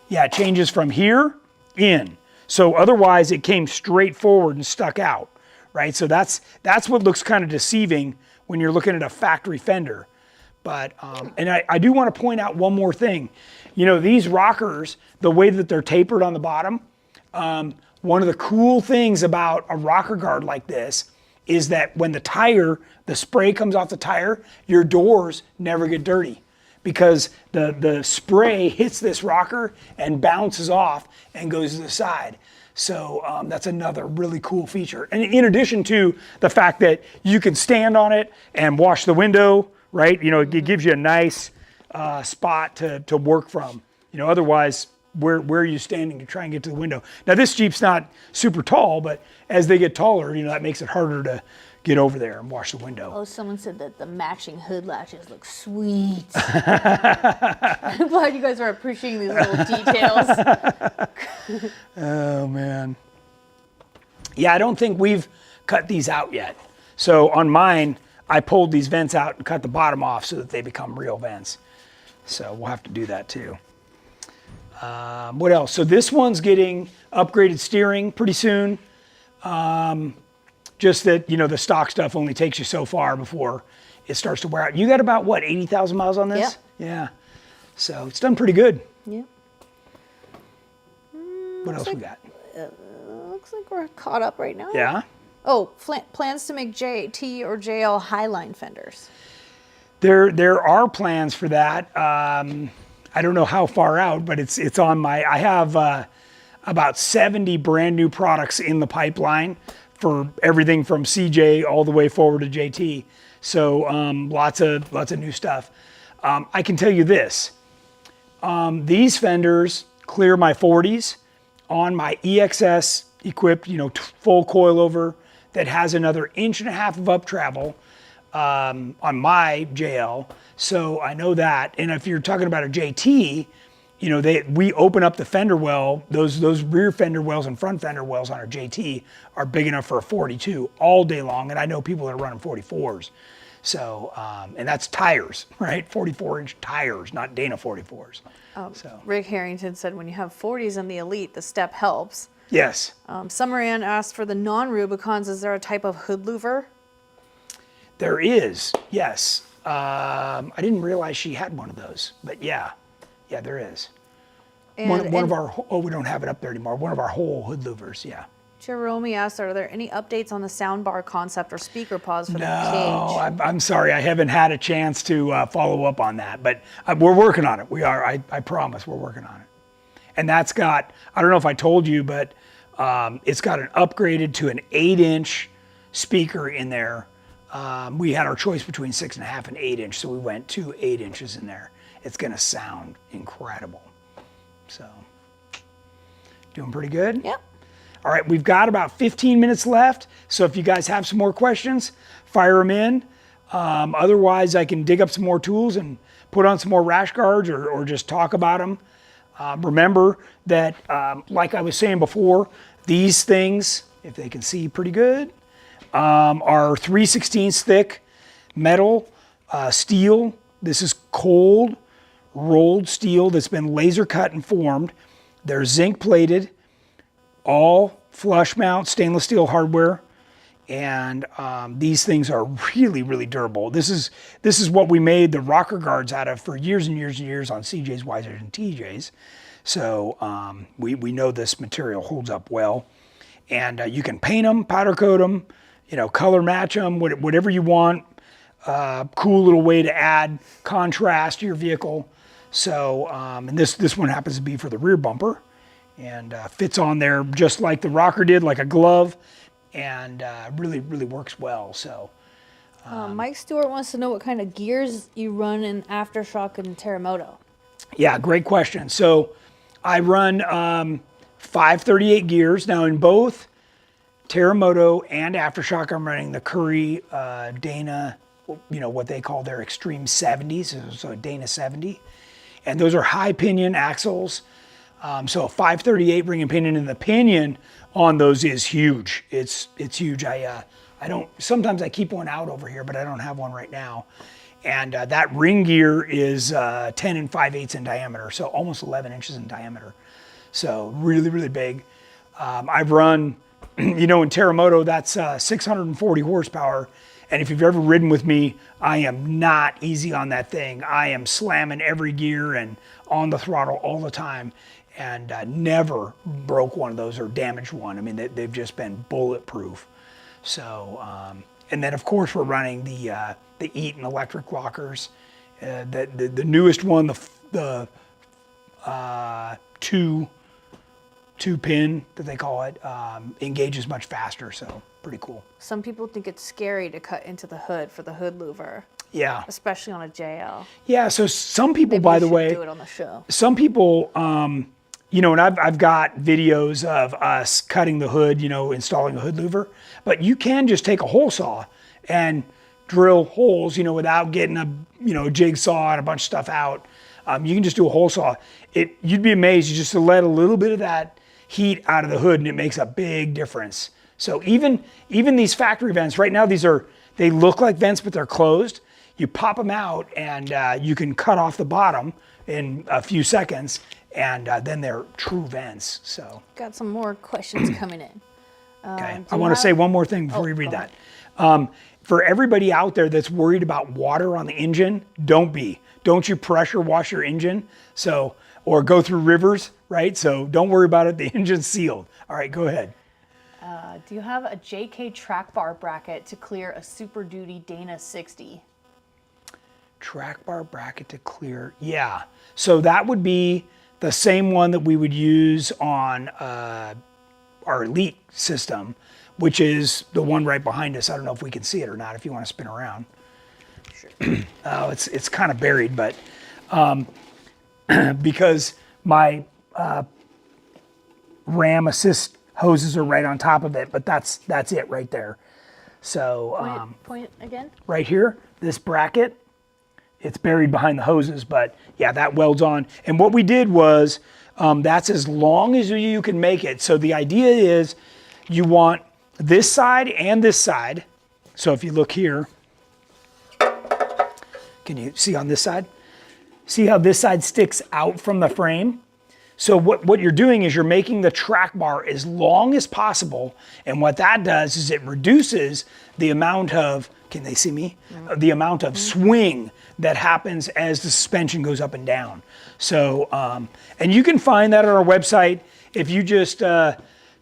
Yeah, it changes from here in. So otherwise it came straight forward and stuck out, right? So that's what looks kind of deceiving when you're looking at a factory fender. But, and I do want to point out one more thing. You know, these rockers, the way that they're tapered on the bottom, one of the cool things about a rocker guard like this is that when the spray comes off the tire, your doors never get dirty, because the spray hits this rocker and bounces off and goes to the side. So that's another really cool feature. And in addition to the fact that you can stand on it and wash the window, right? You know, it gives you a nice spot to work from. You know, otherwise, where are you standing to try and get to the window? Now, this Jeep's not super tall, but as they get taller, you know, that makes it harder to get over there and wash the window. Oh, someone said that the matching hood latches look sweet. I'm glad you guys are appreciating these little details. Oh, man. Yeah, I don't think we've cut these out yet. So on mine, I pulled these vents out and cut the bottom off so that they become real vents. So we'll have to do that too. What else? So this one's getting upgraded steering pretty soon. Just that, you know, the stock stuff only takes you so far before it starts to wear out. You got about, what, 80,000 miles on this? Yeah. So it's done pretty good. Yeah. What else we got? Looks like we're caught up right now. Yeah. Oh, plans to make JT or JL Highline fenders. There are plans for that. I don't know how far out, but it's on my, I have about 70 brand new products in the pipeline for everything from CJ all the way forward to JT. So lots of new stuff. I can tell you this, these fenders clear my 40s on my EXS equipped, you know, full coilover that has another 1.5 inches of up travel on my JL. So I know that. And if you're talking about a JT, you know, we open up the fender well, those rear fender wells and front fender wells on our JT are big enough for a 42 all day long. And I know people that are running 44s. So, and that's tires, right? 44-inch tires, not Dana 44s. So Rick Harrington said when you have 40s in the Elite, the step helps. yes, Summer Ann asked for the non-Rubicons, is there a type of hood louver? there is. Yes, I didn't realize she had one of those, but yeah, there is. One of our, we don't have it up there anymore. One of our whole hood louvers, yeah. Jerome asked, are there any updates on the soundbar concept or speaker pause for the No, cage? I'm sorry, I haven't had a chance to follow up on that, but we're working on it. We are, I promise, we're working on it. And that's got, I don't know if I told you, but it's got an upgraded to an 8-inch speaker in there. We had our choice between 6.5 and 8-inch, so we went to 8 inches in there. It's gonna sound incredible. So, doing pretty good? Yep. All right, we've got about 15 minutes left, so if you guys have some more questions, fire them in. Otherwise, I can dig up some more tools and put on some more rash guards or just talk about them. Remember that, like I was saying before, these things, if they can see pretty good, are 3/16 thick metal, steel. This is cold rolled steel that's been laser cut and formed. They're zinc plated, all flush mount stainless steel hardware, and these things are really, really durable. This is what we made the rocker guards out of for years and years and years on CJs, Wisers, and TJs. So we know this material holds up well, and you can paint them, powder coat them, color match them, whatever you want. Cool little way to add contrast to your vehicle. So, and this one happens to be for the rear bumper, and fits on there just like the rocker did, like a glove, and really, really works well. So, Mike Stewart wants to know what kind of gears you run in Aftershock and Terremoto. yeah, great question. So, I run 538 gears now in both Terremoto and Aftershock. I'm running the Curry Dana, what they call their Extreme 70s, so a Dana 70. And those are high pinion axles. So a 538 ring and pinion, and the pinion on those is huge. It's huge. I don't, sometimes I keep one out over here, but I don't have one right now. And that ring gear is 10 5/8 in diameter, so almost 11 inches in diameter. So really, really big. I've run, in Terremoto, that's 640 horsepower. And if you've ever ridden with me, I am not easy on that thing. I am slamming every gear and on the throttle all the time, and never broke one of those or damaged one. I mean, they've just been bulletproof. So, and then of course we're running the Eaton electric lockers. The newest one, the two pin that they call it, engages much faster. So pretty cool. Some people think it's scary to cut into the hood for the hood louver. Yeah. Especially on a JL. Yeah. So some people, Maybe by we the should way, do it on the show. some people, and I've got videos of us cutting the hood, installing a hood louver, but you can just take a hole saw and drill holes, without getting a jigsaw and a bunch of stuff out. You can just do a hole saw. You'd be amazed. You just let a little bit of that heat out of the hood, and it makes a big difference. So even these factory vents, right now they look like vents, but they're closed. You pop them out, and you can cut off the bottom in a few seconds, and then they're true vents. So Got some more questions coming in. okay, I want to say one more thing before you read that. For everybody out there that's worried about water on the engine, don't you pressure wash your engine, or go through rivers, right? So don't worry about it. The engine's sealed. All right, go ahead. Do you have a JK track bar bracket to clear a Super Duty Dana 60? Track bar bracket to clear, yeah. So that would be the same one that we would use on our Elite system, which is the one right behind us. I don't know if we can see it or not, if you want to spin around. Sure. Oh, it's kind of buried, but because my Ram assist hoses are right on top of it, but that's it right there. So Point again? right here, this bracket, it's buried behind the hoses, but yeah, that welds on. And what we did was, that's as long as you can make it. So the idea is you want this side and this side. So if you look here, Can you see on this side? See how this side sticks out from the frame? So what you're doing is you're making the track bar as long as possible, and what that does is it reduces the amount of, can they see me? The amount of swing that happens as the suspension goes up and down. So, and you can find that on our website. If you just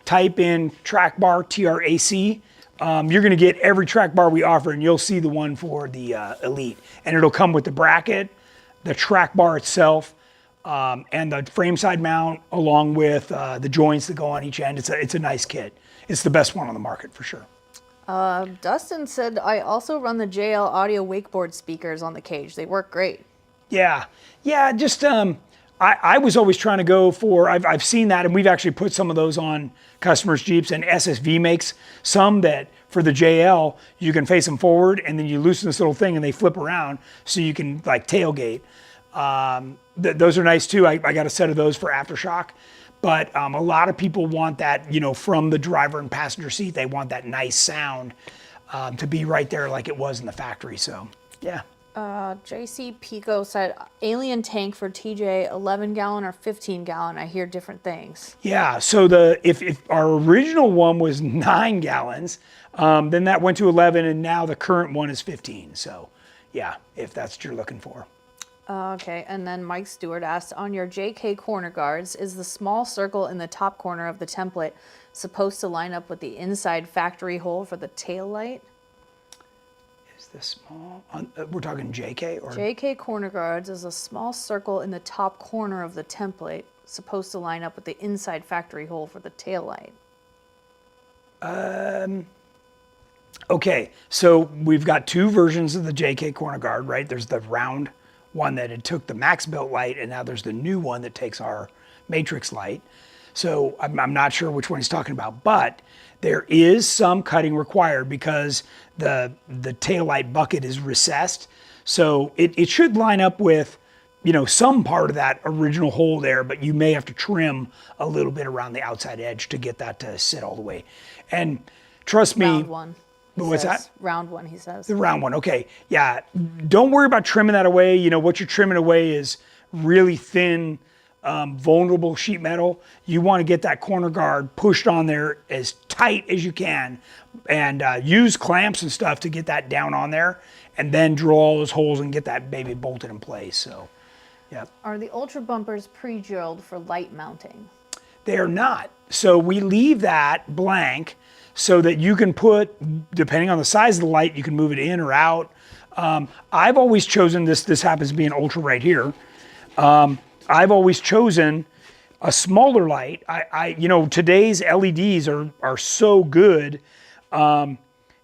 type in track bar, TRAC, you're gonna get every track bar we offer, and you'll see the one for the Elite. And it'll come with the bracket, the track bar itself, and the frame side mount, along with the joints that go on each end. It's a nice kit. It's the best one on the market for sure. Dustin said, I also run the JL Audio wakeboard speakers on the cage. They work great. Yeah, just I was always trying to go for, I've seen that, and we've actually put some of those on customers' Jeeps, and SSV makes some that for the JL, you can face them forward, and then you loosen this little thing and they flip around so you can like tailgate. Those are nice too. I got a set of those for aftershock, but a lot of people want that, from the driver and passenger seat. They want that nice sound to be right there like it was in the factory. So yeah. JC Pico said, alien tank for TJ, 11 gallon or 15 gallon. I hear different things. Yeah, so if our original one was 9 gallons, then that went to 11, and now the current one is 15. So yeah, if that's what you're looking for. Okay, and then Mike Stewart asked, on your JK corner guards, is the small circle in the top corner of the template supposed to line up with the inside factory hole for the tail light? Is this small? We're talking JK or? JK corner guards is a small circle in the top corner of the template supposed to line up with the inside factory hole for the tail light. Okay, so we've got two versions of the JK corner guard, right? There's the round one that it took the max built light, and now there's the new one that takes our matrix light. So I'm not sure which one he's talking about, but there is some cutting required because the tail light bucket is recessed. So it should line up with, some part of that original hole there, but you may have to trim a little bit around the outside edge to get that to sit all the way. And trust me. Round one. What's that? Round one, he says. The round one, okay. Yeah, don't worry about trimming that away. What you're trimming away is really thin, vulnerable sheet metal. You want to get that corner guard pushed on there as tight as you can, and use clamps and stuff to get that down on there, and then drill all those holes and get that baby bolted in place. So, yeah. Are the Ultra bumpers pre-drilled for light mounting? They are not. So we leave that blank so that you can put, depending on the size of the light, you can move it in or out. I've always chosen this. This happens to be an Ultra right here. I've always chosen a smaller light. Today's LEDs are so good. And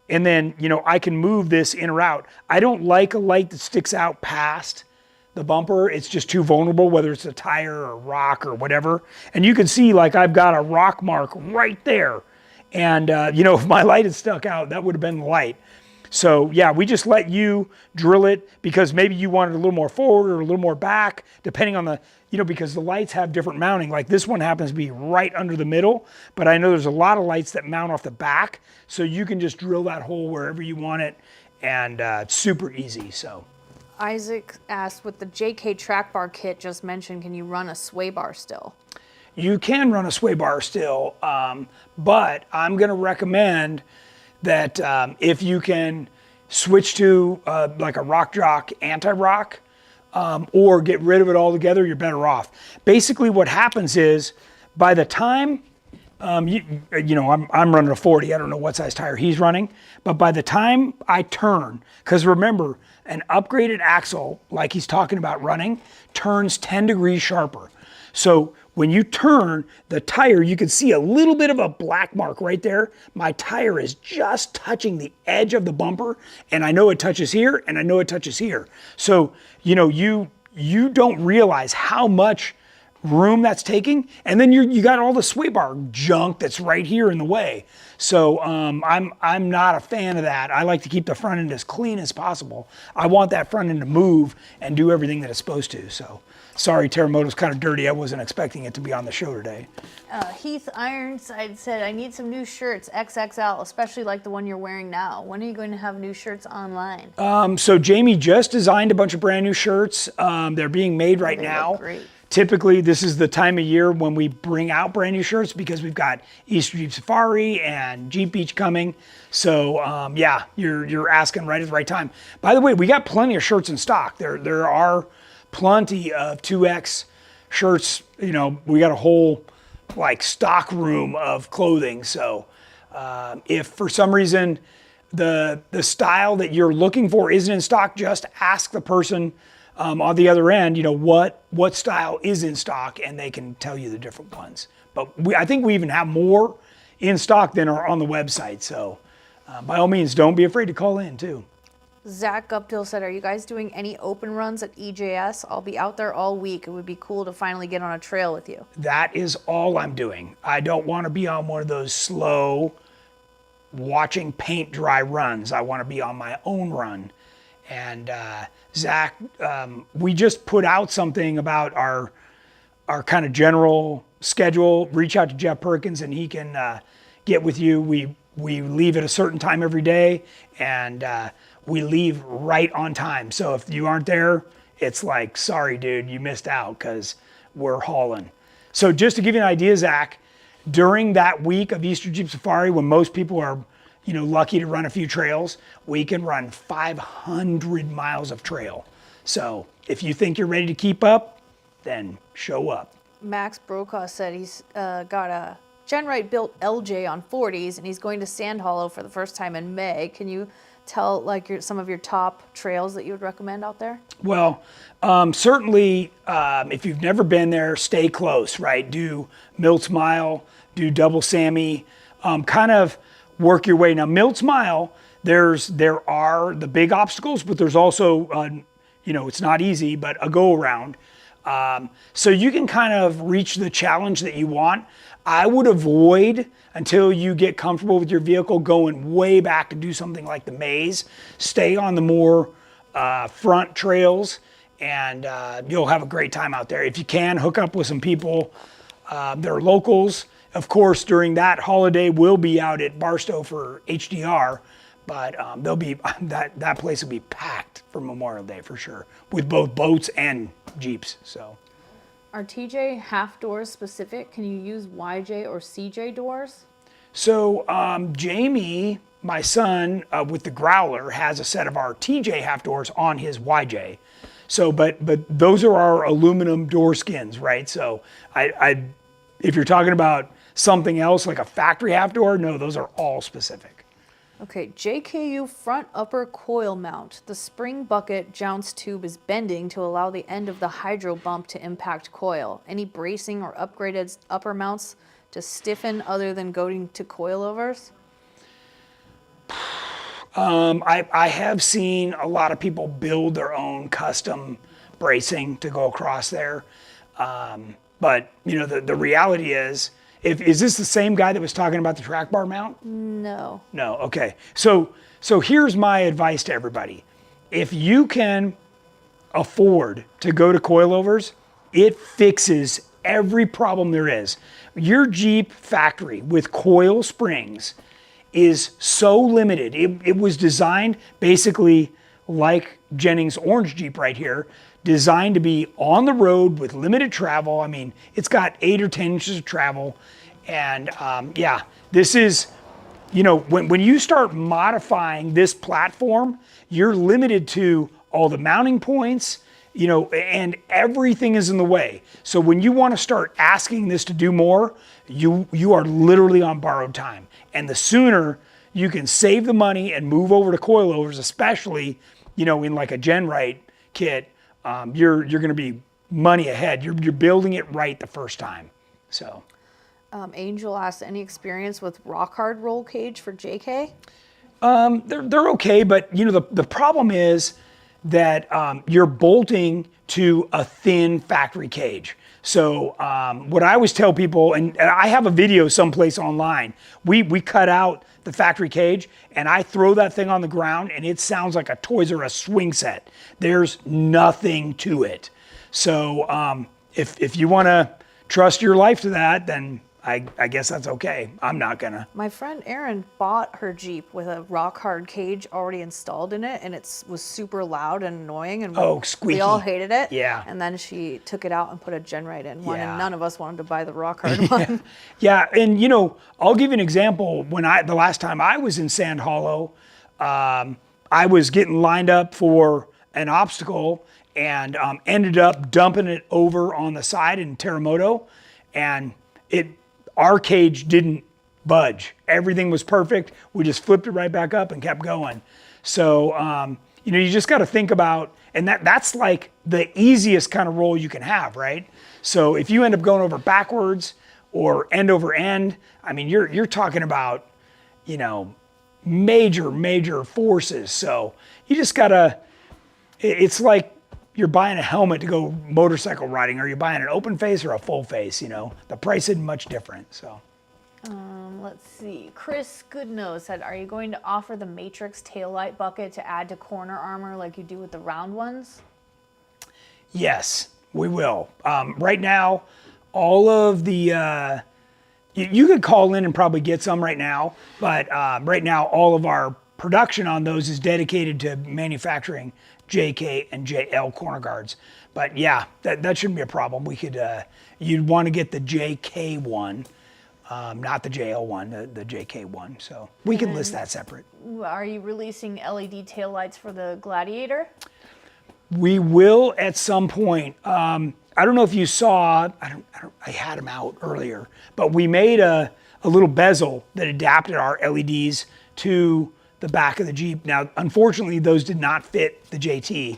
then, I can move this in or out. I don't like a light that sticks out past the bumper. It's just too vulnerable, whether it's a tire or rock or whatever. And you can see, like, I've got a rock mark right there. And, if my light had stuck out, that would have been the light. So yeah, we just let you drill it because maybe you want it a little more forward or a little more back, depending on the, because the lights have different mounting. Like this one happens to be right under the middle, but I know there's a lot of lights that mount off the back. So you can just drill that hole wherever you want it, and it's super easy, so. Isaac asked, with the JK track bar kit just mentioned, can you run a sway bar still? You can run a sway bar still, but I'm gonna recommend that if you can switch to like a Rock Jock anti-rock, or get rid of it altogether, you're better off. Basically what happens is, by the time, I'm running a 40, I don't know what size tire he's running, but by the time I turn, because remember, an upgraded axle, like he's talking about running, turns 10 degrees sharper. So when you turn the tire, you can see a little bit of a black mark right there. My tire is just touching the edge of the bumper, and I know it touches here, and I know it touches here. So, you don't realize how much room that's taking, and then you got all the sway bar junk that's right here in the way. So I'm not a fan of that. I like to keep the front end as clean as possible. I want that front end to move and do everything that it's supposed to. So sorry, Terremoto's kind of dirty. I wasn't expecting it to be on the show today. Heath Ironside said, I need some new shirts, XXL, especially like the one you're wearing now. When are you going to have new shirts online? So Jamie just designed a bunch of brand new shirts. They're being made right now. Look great. Typically, this is the time of year when we bring out brand new shirts because we've got Easter Jeep Safari and Jeep Beach coming. So yeah, you're asking right at the right time. By the way, we got plenty of shirts in stock. There are plenty of 2X shirts. You know, we got a whole like stock room of clothing. So if for some reason the style that you're looking for isn't in stock, just ask the person on the other end, you know, what style is in stock, and they can tell you the different ones. But I think we even have more in stock than are on the website. So by all means, don't be afraid to call in too. Zach Guptill said, are you guys doing any open runs at EJS? I'll be out there all week. It would be cool to finally get on a trail with you. That is all I'm doing. I don't want to be on one of those slow watching paint dry runs. I want to be on my own run. And Zach, we just put out something about our kind of general schedule. Reach out to Jeff Perkins and he can get with you. We leave at a certain time every day, and we leave right on time. So if you aren't there, it's like, sorry, dude, you missed out because we're hauling. So just to give you an idea, Zach, during that week of Easter Jeep Safari, when most people are, you know, lucky to run a few trails, we can run 500 miles of trail. So if you think you're ready to keep up, then show up. Max Brokaw said he's got a GenRight built LJ on 40s and he's going to Sand Hollow for the first time in May. Can you tell like some of your top trails that you would recommend out there? Well, certainly if you've never been there, stay close, right? Do Milt's Mile, do Double Sammy, kind of work your way. Now, Milt's Mile, there are the big obstacles, but there's also, you know, it's not easy, but a go around. So you can kind of reach the challenge that you want. I would avoid, until you get comfortable with your vehicle, going way back to do something like the maze. Stay on the more front trails, and you'll have a great time out there. If you can, hook up with some people. They're locals. Of course, during that holiday, we'll be out at Barstow for HDR, but they'll be that place will be packed for Memorial Day for sure, with both boats and Jeeps. So, are TJ half doors specific? Can you use YJ or CJ doors? So Jamie, my son, with the Growler, has a set of our TJ half doors on his YJ. So, but those are our aluminum door skins, right? So, if you're talking about something else like a factory half door, no, those are all specific. Okay, JKU front upper coil mount. The spring bucket jounce tube is bending to allow the end of the hydro bump to impact coil. Any bracing or upgraded upper mounts to stiffen other than going to coilovers? I have seen a lot of people build their own custom bracing to go across there. But you know, the reality is, is this the same guy that was talking about the track bar mount? No. No, okay. So here's my advice to everybody. If you can afford to go to coilovers, it fixes every problem there is. Your Jeep factory with coil springs is so limited. It was designed basically like Jennings' orange Jeep right here, designed to be on the road with limited travel. I mean, it's got 8 or 10 inches of travel. And yeah, this is, you know, when you start modifying this platform, you're limited to all the mounting points, you know, and everything is in the way. So when you want to start asking this to do more, you are literally on borrowed time. And the sooner you can save the money and move over to coilovers, especially, you know, in like a GenRight kit, you're going to be money ahead. You're building it right the first time. So. Angel asked, any experience with rock hard roll cage for JK? They're okay, but you know, the problem is that you're bolting to a thin factory cage. So what I always tell people, and I have a video someplace online, we cut out the factory cage and I throw that thing on the ground and it sounds like a Toys R Us swing set. There's nothing to it. So if you want to trust your life to that, then I guess that's okay. I'm not gonna. My friend Erin bought her Jeep with a rock hard cage already installed in it, and it was super loud and annoying, and squeaky. we all hated it. Yeah. And then she took it out and put a GenRight in one, Yeah. and none of us wanted to buy the rock hard one. Yeah, and you know, I'll give you an example. The last time I was in Sand Hollow, I was getting lined up for an obstacle and ended up dumping it over on the side in Terremoto, and our cage didn't budge. Everything was perfect. We just flipped it right back up and kept going. So, you know, you just got to think about, and that's like the easiest kind of roll you can have, right? So if you end up going over backwards or end over end, I mean, you're talking about, you know, major forces. So you just gotta, it's like you're buying a helmet to go motorcycle riding. Are you buying an open face or a full face? You know, the price isn't much different, so. Let's see. Chris Goodnow said, are you going to offer the Matrix taillight bucket to add to corner armor like you do with the round ones? Yes, we will. Right now, all of the, you could call in and probably get some right now, but right now all of our production on those is dedicated to manufacturing JK and JL corner guards. But yeah, that shouldn't be a problem. We could, you'd want to get the JK one, not the JL one, the JK one. So we can list that separate. Are you releasing LED taillights for the Gladiator? We will at some point. I don't know if you saw, I had them out earlier, but we made a little bezel that adapted our LEDs to the back of the Jeep. Now, unfortunately, those did not fit the JT,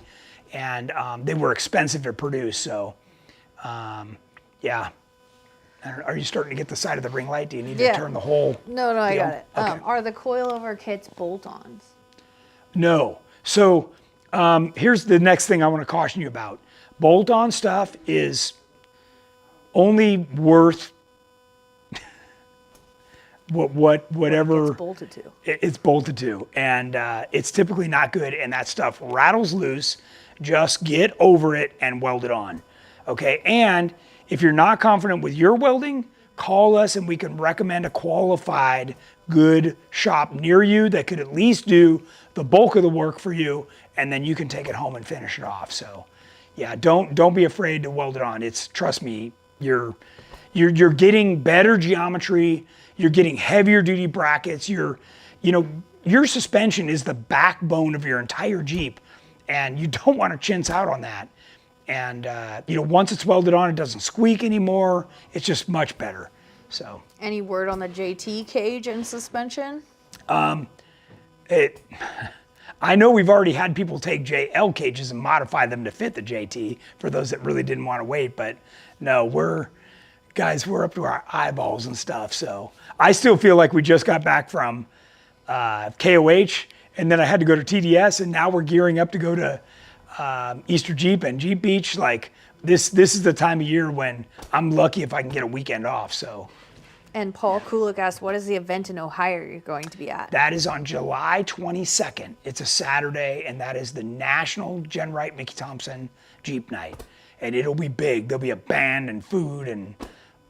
and they were expensive to produce. So, yeah. Are you starting to get the side of the ring light? Do you need to turn the whole No, I got it. Okay. Are the coilover kits bolt-ons? No. So here's the next thing I want to caution you about. Bolt-on stuff is only worth whatever it's bolted to. It's bolted to, and it's typically not good, and that stuff rattles loose. Just get over it and weld it on, okay? And if you're not confident with your welding, call us and we can recommend a qualified, good shop near you that could at least do the bulk of the work for you, and then you can take it home and finish it off. So, yeah, don't be afraid to weld it on. Trust me, you're getting better geometry. You're getting heavier duty brackets. Your suspension is the backbone of your entire Jeep, and you don't want to chintz out on that. And once it's welded on, it doesn't squeak anymore. It's just much better. So. Any word on the JT cage and suspension? I know we've already had people take JL cages and modify them to fit the JT for those that really didn't want to wait, but no, we're up to our eyeballs and stuff. So I still feel like we just got back from KOH, and then I had to go to TDS, and now we're gearing up to go to Easter Jeep and Jeep Beach. Like this is the time of year when I'm lucky if I can get a weekend off. So. And Paul Kulik asked, what is the event in Ohio you're going to be at? That is on July 22nd. It's a Saturday, and that is the National GenRight Mickey Thompson Jeep Night. And it'll be big. There'll be a band and food and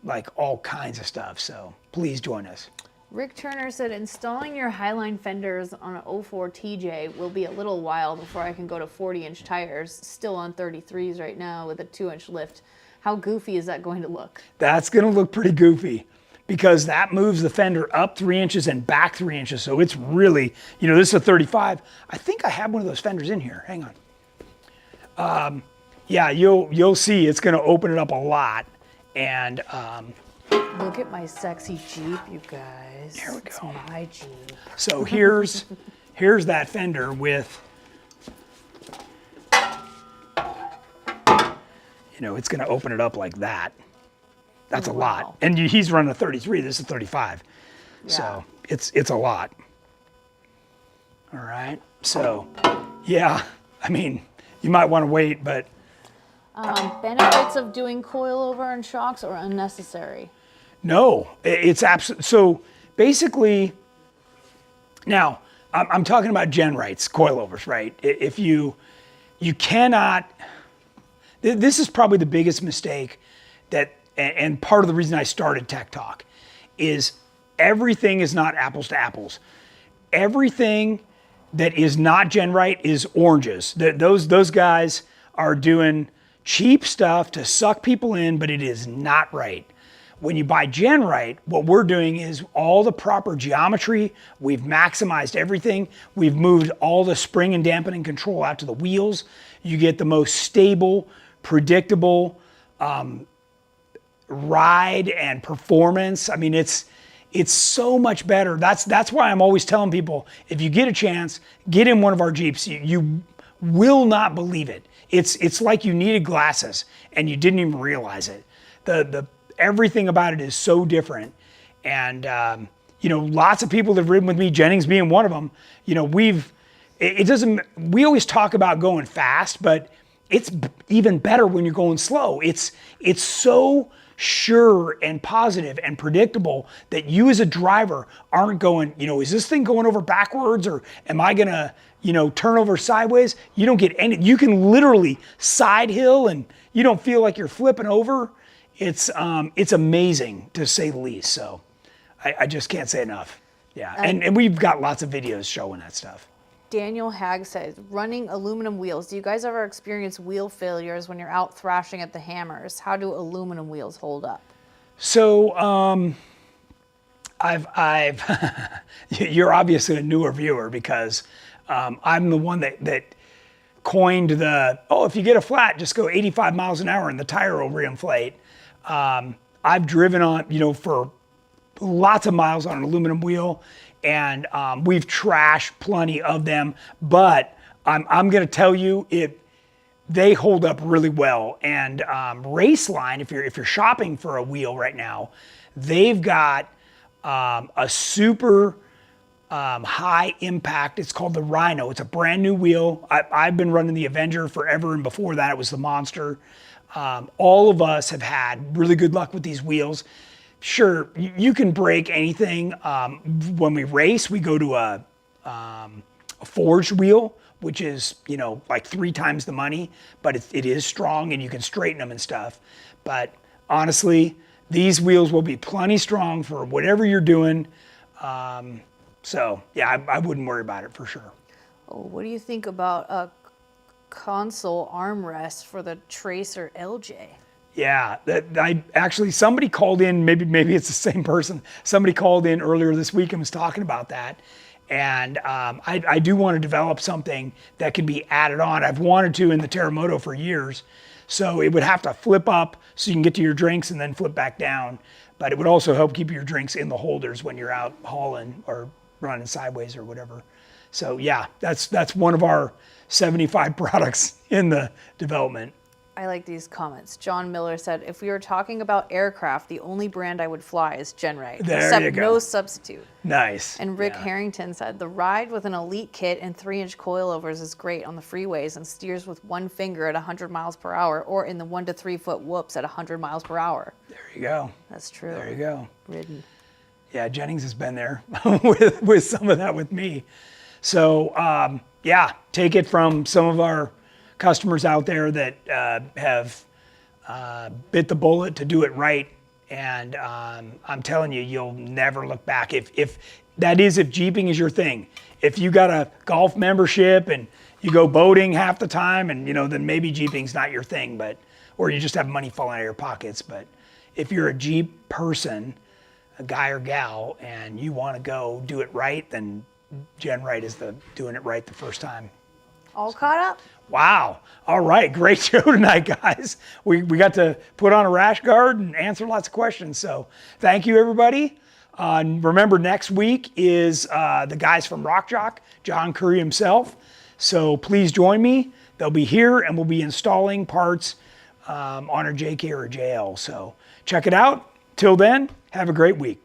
like all kinds of stuff. So please join us. Rick Turner said, installing your Highline fenders on an 04 TJ will be a little while before I can go to 40-inch tires, still on 33s right now with a 2-inch lift. How goofy is that going to look? That's going to look pretty goofy because that moves the fender up 3 inches and back 3 inches. So it's really, this is a 35. I think I have one of those fenders in here. Hang on. Yeah, you'll see it's going to open it up a lot. And look at my sexy Jeep, you guys. Here we go. It's my Jeep. So here's that fender with, it's going to open it up like that. That's a lot. And he's running a 33. This is a 35. Yeah. So it's a lot. All right. So, yeah. I mean, you might want to wait, but Benefits of doing coilover and shocks are unnecessary. no, it's absolutely, so basically, now, I'm talking about GenRights, coilovers, right? If you cannot, this is probably the biggest mistake that, and part of the reason I started Tech Talk, is everything is not apples to apples. Everything that is not GenRight is oranges. Those guys are doing cheap stuff to suck people in, but it is not right. When you buy GenRight, what we're doing is all the proper geometry. We've maximized everything. We've moved all the spring and dampening control out to the wheels. You get the most stable, predictable ride and performance. I mean, it's so much better. That's why I'm always telling people, if you get a chance, get in one of our Jeeps. You will not believe it. It's like you needed glasses and you didn't even realize it. Everything about it is so different. And, lots of people that have ridden with me, Jennings being one of them, we always talk about going fast, but it's even better when you're going slow. It's so sure and positive and predictable that you as a driver aren't going, is this thing going over backwards, or am I gonna, turn over sideways? You don't get any, you can literally side hill and you don't feel like you're flipping over. It's amazing, to say the least. So I just can't say enough. Yeah, and we've got lots of videos showing that stuff. Daniel Hag says, running aluminum wheels. Do you guys ever experience wheel failures when you're out thrashing at the hammers? How do aluminum wheels hold up? So I've you're obviously a newer viewer, because I'm the one that coined if you get a flat, just go 85 miles an hour and the tire will reinflate. I've driven on, for lots of miles on an aluminum wheel, and we've trashed plenty of them, but I'm gonna tell you, they hold up really well. And Raceline, if you're shopping for a wheel right now, they've got a super high impact. It's called the Rhino. It's a brand new wheel. I've been running the Avenger forever, and before that it was the Monster. All of us have had really good luck with these wheels. Sure, you can break anything. When we race, we go to a forged wheel, which is, like 3 times the money, but it is strong and you can straighten them and stuff. But honestly, these wheels will be plenty strong for whatever you're doing. So yeah, I wouldn't worry about it for sure. Oh, what do you think about a console armrest for the Tracer LJ? Yeah, somebody called in, maybe it's the same person. Somebody called in earlier this week and was talking about that. And I do want to develop something that can be added on. I've wanted to in the Terremoto for years. So it would have to flip up so you can get to your drinks and then flip back down. But it would also help keep your drinks in the holders when you're out hauling or running sideways or whatever. So yeah, that's one of our 75 products in the development. I like these comments. John Miller said, if we were talking about aircraft, the only brand I would fly is GenRight. There except you go. No substitute. Nice. And Rick Harrington said, the ride with an elite kit and 3-inch coilovers is great on the freeways and steers with one finger at 100 miles per hour or in the 1 to 3 foot whoops at 100 miles per hour. There you go. That's true. There you go. Ridden. Yeah, Jennings has been there with some of that with me. So yeah, take it from some of our customers out there that have bit the bullet to do it right. And I'm telling you, you'll never look back. If Jeeping is your thing. If you got a golf membership and you go boating half the time, and then maybe Jeeping's not your thing, or you just have money falling out of your pockets. But if you're a Jeep person, a guy or gal, and you want to go do it right, then GenRight is doing it right the first time. All caught up? Wow. All right. Great show tonight, guys. We got to put on a rash guard and answer lots of questions. So thank you, everybody. Remember, next week is the guys from Rock Jock, John Curry himself. So please join me. They'll be here and we'll be installing parts on our JK or JL. So check it out. Till then, have a great week.